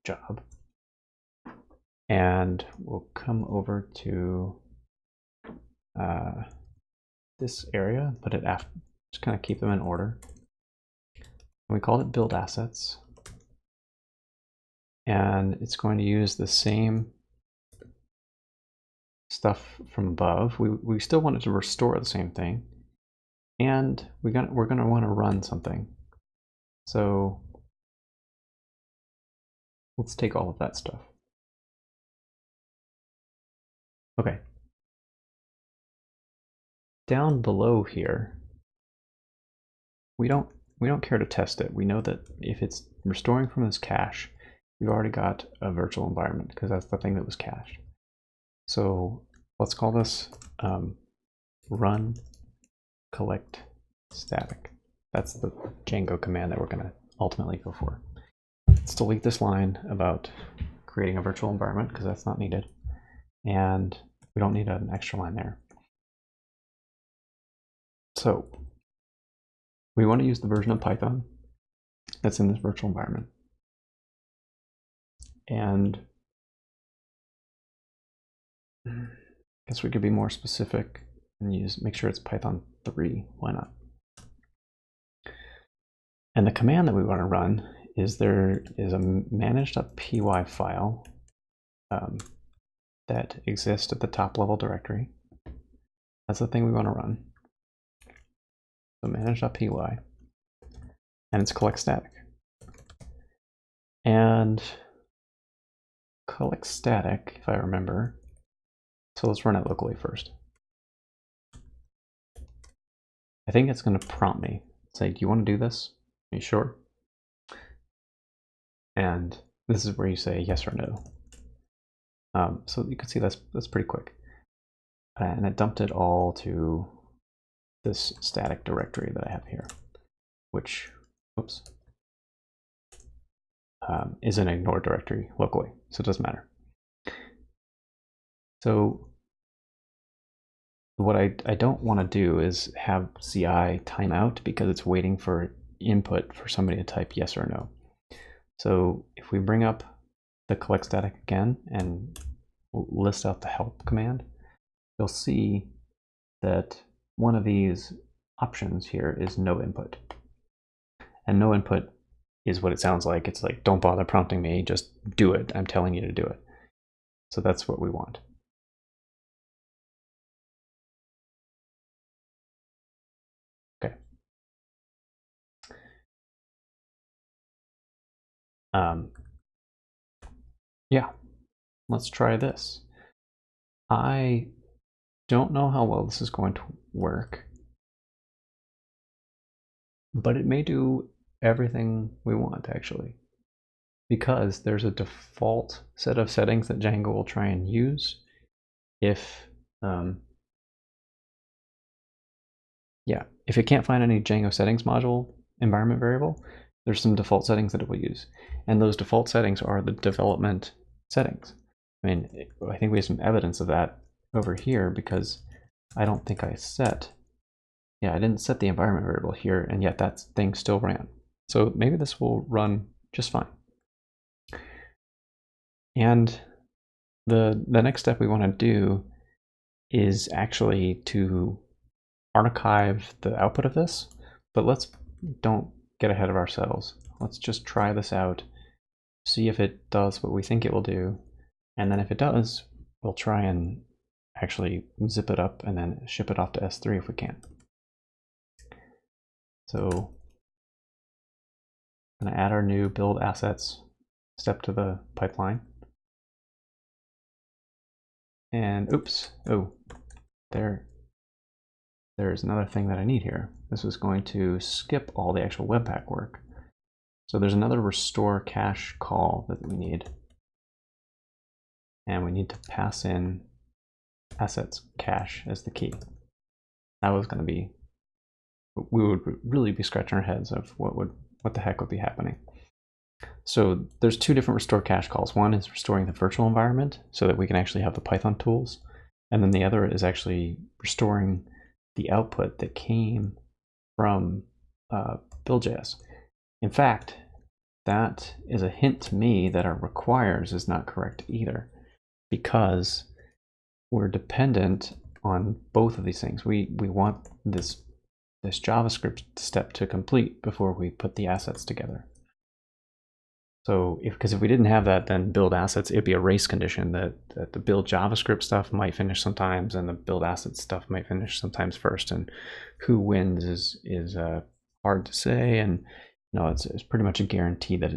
job, and we'll come over to this area, put it after, just kind of keep them in order. And we called it build assets, and it's going to use the same stuff from above. We still wanted to restore the same thing, and we're going to want to run something. So let's take all of that stuff. Okay. Down below here, we don't care to test it. We know that if it's restoring from this cache, we've already got a virtual environment because that's the thing that was cached. So let's call this run collect static. That's the Django command that we're going to ultimately go for. Let's delete this line about creating a virtual environment because that's not needed, and we don't need an extra line there. So we want to use the version of Python that's in this virtual environment. And I guess we could be more specific and make sure it's Python 3. Why not? And the command that we want to run is there is a manage.py file that exist at the top level directory. That's the thing we want to run. So manage.py, and it's Collectstatic. And Collectstatic, if I remember, so let's run it locally first. I think it's going to prompt me, say, do you want to do this? Are you sure? And this is where you say yes or no. So you can see that's pretty quick. And it dumped it all to this static directory that I have here, which, oops, is an ignored directory locally, so it doesn't matter. So what I don't want to do is have CI timeout because it's waiting for input for somebody to type yes or no. So if we bring up the Collectstatic again and list out the help command, you'll see that one of these options here is no input. And no input is what it sounds like. It's like, don't bother prompting me, just do it. I'm telling you to do it. So that's what we want. Okay. Yeah, let's try this. I don't know how well this is going to work, but it may do everything we want actually, because there's a default set of settings that Django will try and use if if it can't find any Django settings module environment variable, there's some default settings that it will use. And those default settings are the development settings. I mean, I think we have some evidence of that over here because I don't think I set, I didn't set the environment variable here, and yet that thing still ran. So maybe this will run just fine. And the next step we want to do is actually to archive the output of this, but let's don't get ahead of ourselves. Let's just try this out, see if it does what we think it will do, and then if it does, we'll try and actually zip it up and then ship it off to S3 if we can. So I'm going to add our new build assets step to the pipeline. And oops, there's another thing that I need here. This is going to skip all the actual Webpack work. So there's another restore cache call that we need. And we need to pass in assets cache as the key. That was going to be, we would really be scratching our heads of what the heck would be happening. So there's two different restore cache calls. One is restoring the virtual environment so that we can actually have the Python tools. And then the other is actually restoring the output that came from build.js. In fact, that is a hint to me that our requires is not correct either, because we're dependent on both of these things. We want this JavaScript step to complete before we put the assets together. So because if we didn't have that, then build assets, it'd be a race condition that the build JavaScript stuff might finish sometimes and the build assets stuff might finish sometimes first. And who wins is hard to say. And it's pretty much a guarantee that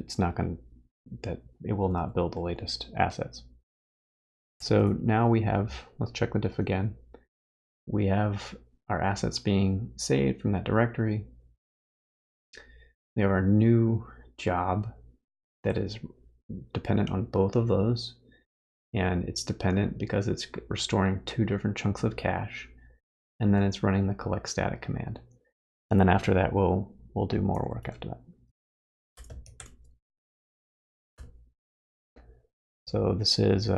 that it will not build the latest assets. So now we have, let's check the diff again. We have our assets being saved from that directory. We have our new job that is dependent on both of those. And it's dependent because it's restoring two different chunks of cache. And then it's running the Collectstatic command. And then after that, we'll do more work after that. So this is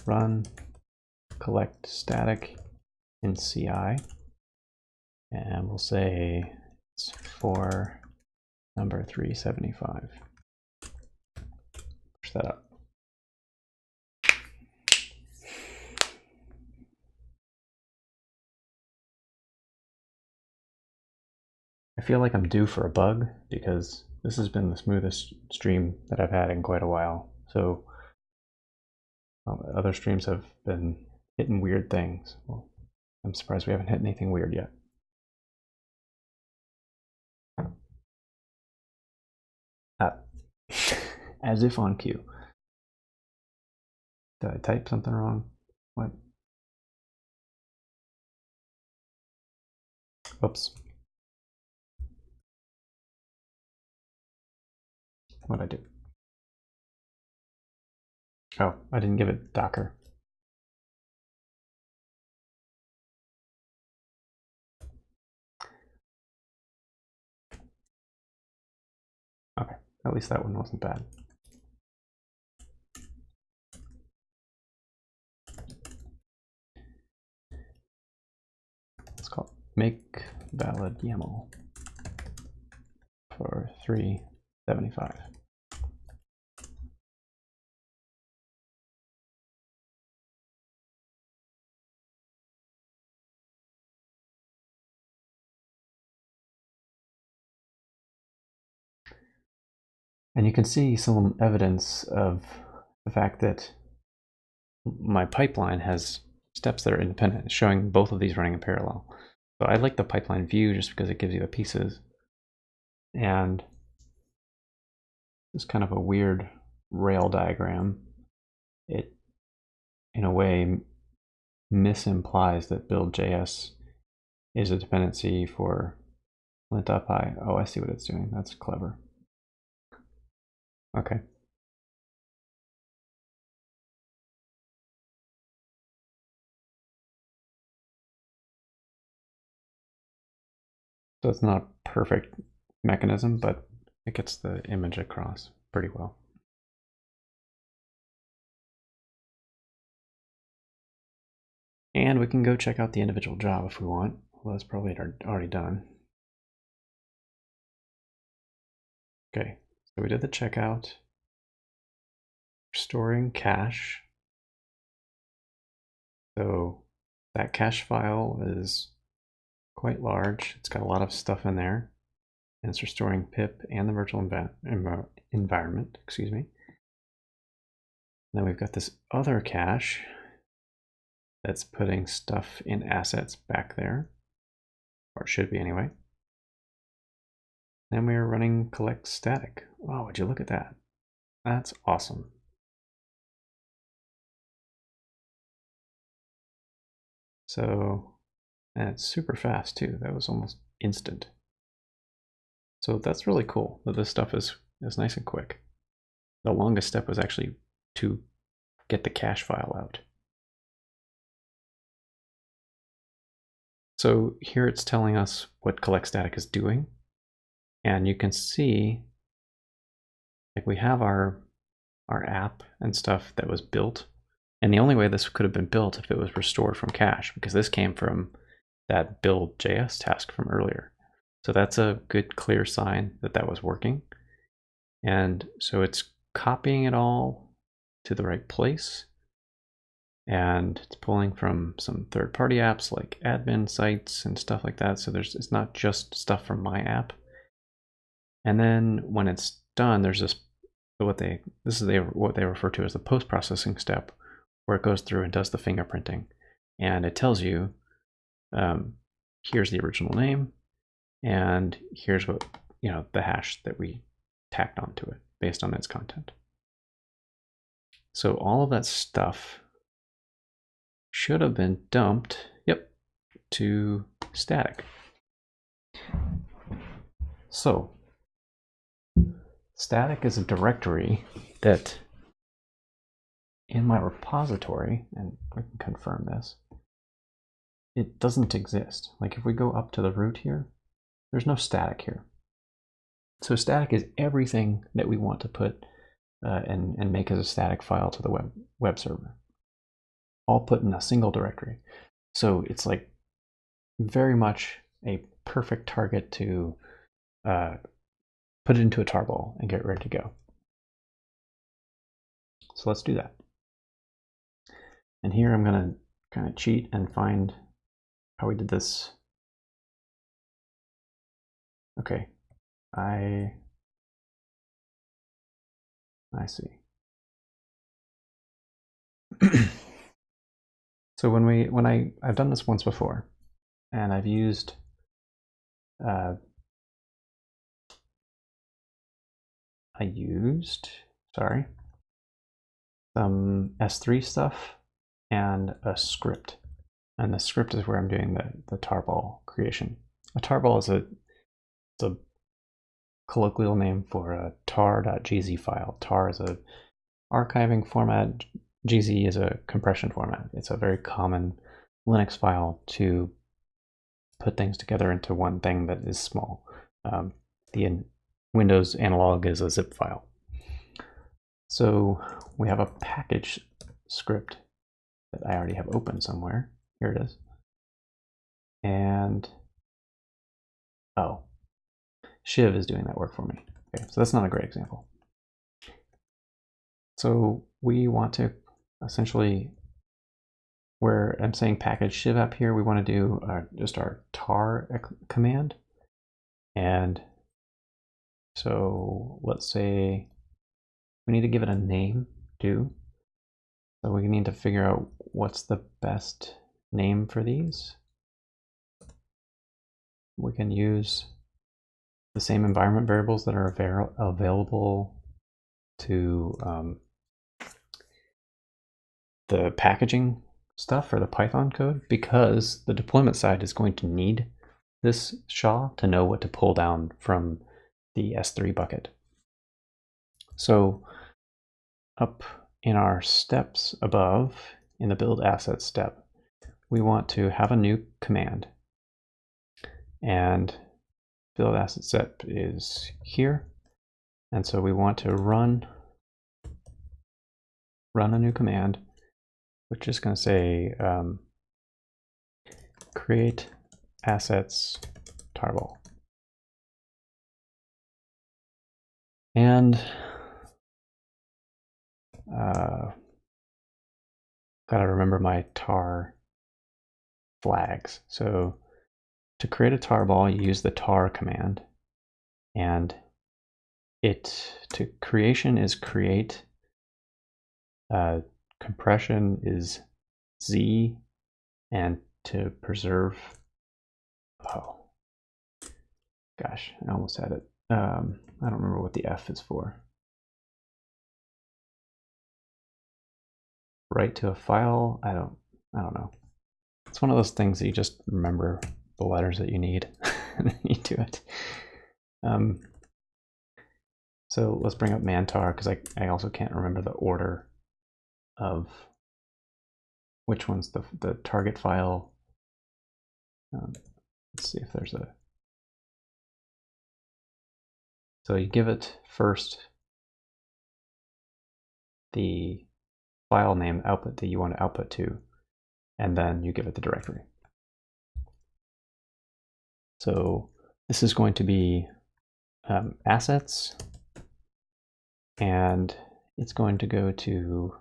run Collectstatic in CI. And we'll say it's for number 375. Push that up. I feel like I'm due for a bug because this has been the smoothest stream that I've had in quite a while. So Well, other streams have been hitting weird things. Well, I'm surprised we haven't hit anything weird yet. As if on cue. Did I type something wrong? What? Oops. What'd I do? Oh, I didn't give it Docker. Okay, at least that one wasn't bad. Let's call it make valid YAML for 375. And you can see some evidence of the fact that my pipeline has steps that are independent, showing both of these running in parallel. So I like the pipeline view just because it gives you the pieces. And it's kind of a weird rail diagram. It, in a way, misimplies that build.js is a dependency for lint.py. Oh, I see what it's doing. That's clever. Okay. So it's not a perfect mechanism, but it gets the image across pretty well. And we can go check out the individual job if we want. Well, that's probably already done. Okay, so we did the checkout. Storing cache. So that cache file is quite large. It's got a lot of stuff in there. And it's restoring pip and the virtual environment, excuse me. And then we've got this other cache that's putting stuff in assets back there, or it should be anyway. Then we are running Collectstatic. Oh, would you look at that? That's awesome. So, and it's super fast too. That was almost instant. So that's really cool that this stuff is nice and quick. The longest step was actually to get the cache file out. So here it's telling us what Collectstatic is doing. And you can see, like, we have our app and stuff that was built. And the only way this could have been built if it was restored from cache, because this came from that build.js task from earlier. So that's a good clear sign that that was working. And so it's copying it all to the right place. And it's pulling from some third-party apps like admin sites and stuff like that. So it's not just stuff from my app. And then when it's done, there's what they refer to as the post-processing step, where it goes through and does the fingerprinting, and it tells you, here's the original name, and here's what the hash that we tacked onto it based on its content. So all of that stuff should have been dumped, to static. So static is a directory that in my repository, and we can confirm this, it doesn't exist. Like if we go up to the root here, there's no static here. So static is everything that we want to put and make as a static file to the web server, all put in a single directory. So it's like very much a perfect target to put it into a tarball and get ready to go. So let's do that. And here I'm going to kind of cheat and find how we did this. Okay, I see. So I've done this once before, and I've used some S3 stuff and a script. And the script is where I'm doing the tarball creation. A tarball is a colloquial name for a tar.gz file. Tar is a archiving format. GZ is a compression format. It's a very common Linux file to put things together into one thing that is small. The Windows analog is a zip file. So we have a package script that I already have open somewhere. Here it is. And oh, Shiv is doing that work for me. Okay, so that's not a great example. So we want to essentially, where I'm saying package Shiv up here, we want to do just our tar command. And so let's say we need to give it a name too. So we need to figure out what's the best name for these. We can use the same environment variables that are available to the packaging stuff for the Python code, because the deployment side is going to need this SHA to know what to pull down from the S3 bucket. So up in our steps above, in the build assets step, we want to have a new command. And build asset step is here. And so we want to run a new command, which is going to say create assets tarball. And gotta remember my tar flags. So to create a tarball, you use the tar command, and creation is create, compression is Z, and to preserve, oh gosh, I almost had it. I don't remember what the F is for. Write to a file, I don't know. It's one of those things that you just remember the letters that you need and then you do it. So let's bring up mantar, because I also can't remember the order of which one's the target file. Let's see if there's a... So you give it first the file name output that you want to output to, and then you give it the directory. So this is going to be assets, and it's going to go to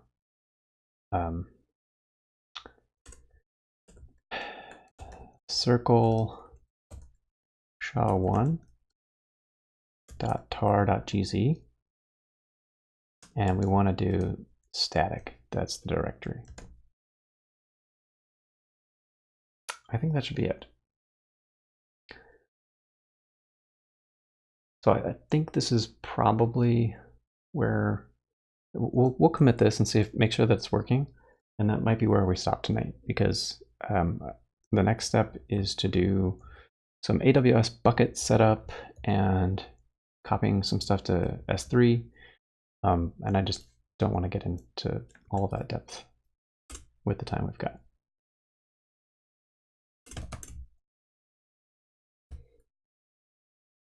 circle sha1.tar.gz, and we want to do static. That's the directory. I think that should be it. So I think this is probably where we'll commit this and see make sure that it's working, and that might be where we stop tonight, because the next step is to do some AWS bucket setup and copying some stuff to S3, and I just don't want to get into all of that depth with the time we've got.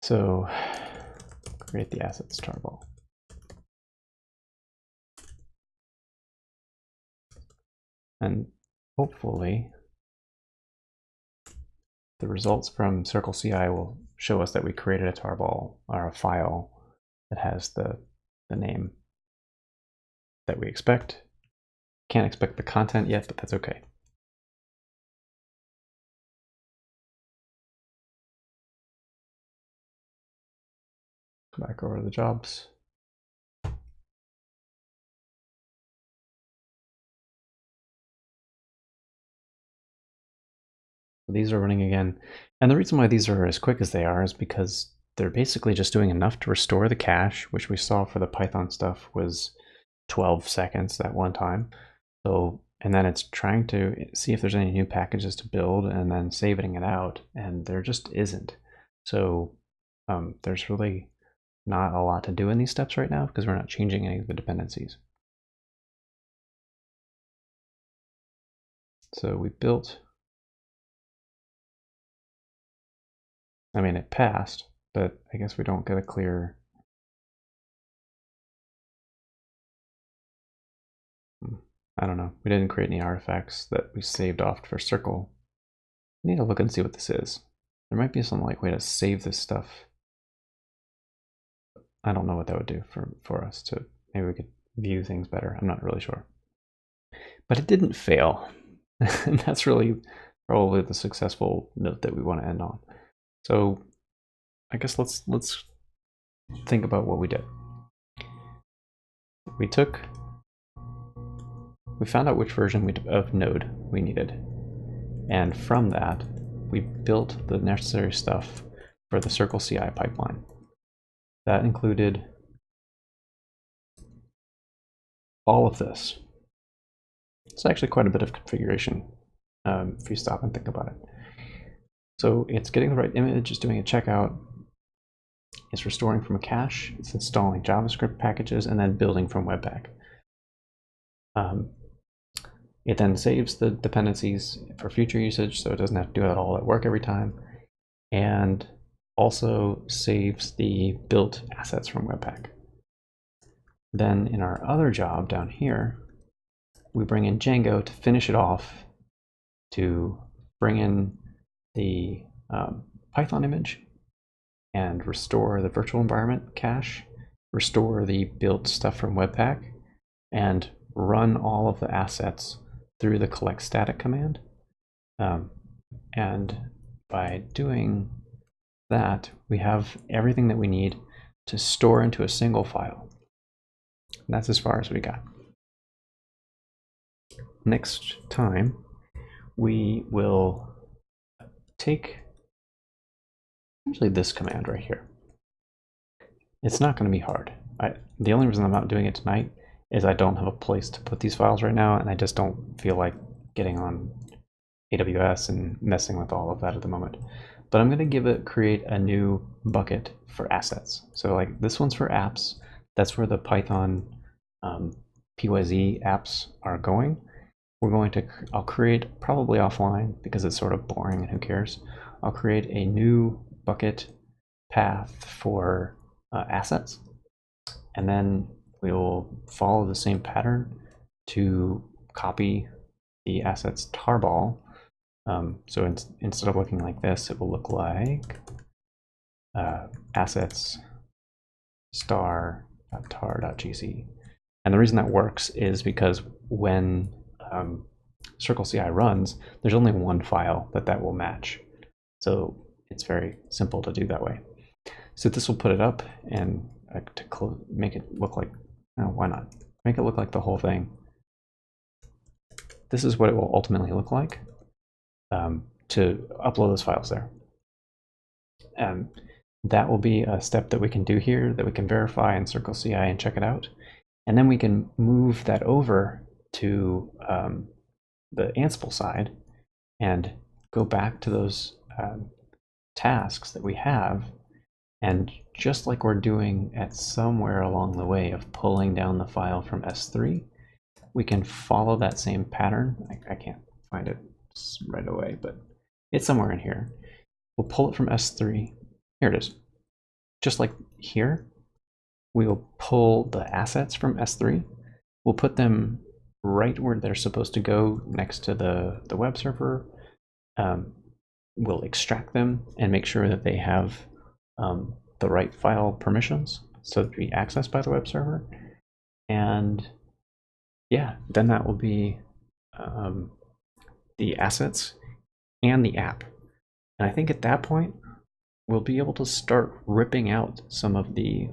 So create the assets tarball. And hopefully the results from Circle CI will show us that we created a tarball, or a file that has the name that we expect. Can't expect the content yet, but that's okay. Go back over to the jobs. So these are running again. And the reason why these are as quick as they are is because they're basically just doing enough to restore the cache, which we saw for the Python stuff was 12 seconds that one time. So, and then it's trying to see if there's any new packages to build and then saving it out, and there just isn't. So there's really not a lot to do in these steps right now because we're not changing any of the dependencies. So we built, I mean, it passed, but I guess we don't get a clear. I don't know. We didn't create any artifacts that we saved off for circle. I need to look and see what this is. There might be some like way to save this stuff. I don't know what that would do for us to, maybe we could view things better. I'm not really sure. But it didn't fail. And that's really probably the successful note that we want to end on. So I guess let's think about what we did. We found out which version of Node we needed. And from that, we built the necessary stuff for the Circle CI pipeline. That included all of this. It's actually quite a bit of configuration if you stop and think about it. So it's getting the right image, it's doing a checkout, it's restoring from a cache, it's installing JavaScript packages, and then building from Webpack. It then saves the dependencies for future usage, so it doesn't have to do it all at work every time, and also saves the built assets from Webpack. Then in our other job down here, we bring in Django to finish it off, to bring in the Python image and restore the virtual environment cache, restore the built stuff from Webpack, and run all of the assets through the Collectstatic command. And by doing that, we have everything that we need to store into a single file. And that's as far as we got. Next time, we will take usually this command right here. It's not going to be hard. The only reason I'm not doing it tonight is I don't have a place to put these files right now, and I just don't feel like getting on AWS and messing with all of that at the moment. But I'm going to create a new bucket for assets. So like this one's for apps. That's where the Python PYZ apps are going. I'll create, probably offline because it's sort of boring and who cares. I'll create a new bucket path for assets, and then we'll follow the same pattern to copy the assets tarball. So instead of looking like this, it will look like assets star.tar.gc. And the reason that works is because when Circle CI runs, there's only one file that will match. So it's very simple to do that way. So this will put it up, and to make it look like, why not? Make it look like the whole thing. This is what it will ultimately look like to upload those files there. And that will be a step that we can do here, that we can verify in Circle CI and check it out. And then we can move that over to the Ansible side and go back to those tasks that we have, and just like we're doing at somewhere along the way of pulling down the file from S3, we can follow that same pattern. I can't find it right away, but it's somewhere in here. We'll pull it from S3. Here it is. Just like here, we will pull the assets from S3. We'll put them right where they're supposed to go, next to the web server. We'll extract them and make sure that they have the right file permissions so that be accessed by the web server. And yeah, then that will be the assets and the app. And I think at that point, we'll be able to start ripping out some of the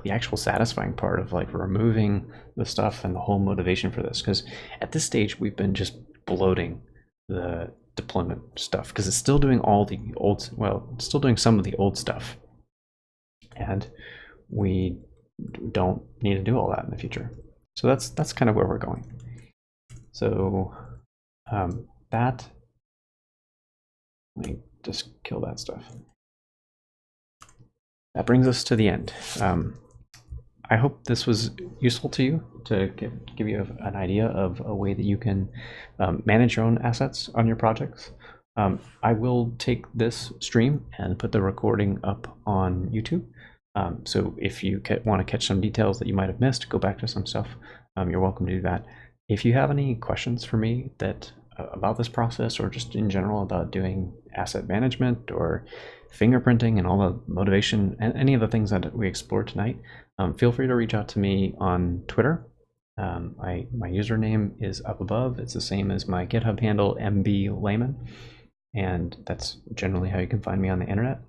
actual satisfying part of like removing the stuff and the whole motivation for this. Because at this stage, we've been just bloating the deployment stuff, because it's still doing all the old, well, it's still doing some of the old stuff. And we don't need to do all that in the future. So that's kind of where we're going. So let me just kill that stuff. That brings us to the end. I hope this was useful to you, to give you an idea of a way that you can manage your own assets on your projects. I will take this stream and put the recording up on YouTube. So if you want to catch some details that you might have missed, go back to some stuff, you're welcome to do that. If you have any questions for me about this process, or just in general about doing asset management or fingerprinting and all the motivation and any of the things that we explored tonight, feel free to reach out to me on Twitter. My username is up above. It's the same as my GitHub handle, mblayman, and that's generally how you can find me on the internet.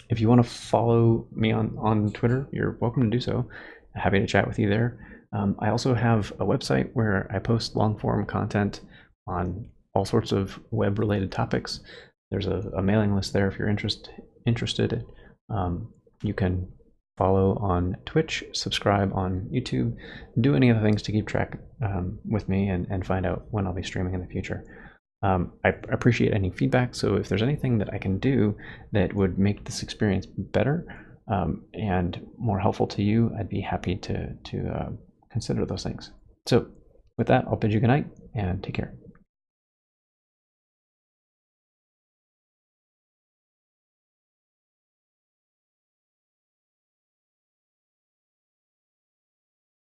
If you want to follow me on Twitter, you're welcome to do so. Happy to chat with you there. I also have a website where I post long-form content on all sorts of web-related topics. There's a mailing list there if you're interested. You can follow on Twitch, subscribe on YouTube, do any of the things to keep track with me and find out when I'll be streaming in the future. I appreciate any feedback, so if there's anything that I can do that would make this experience better and more helpful to you, I'd be happy to consider those things. So with that, I'll bid you good night and take care.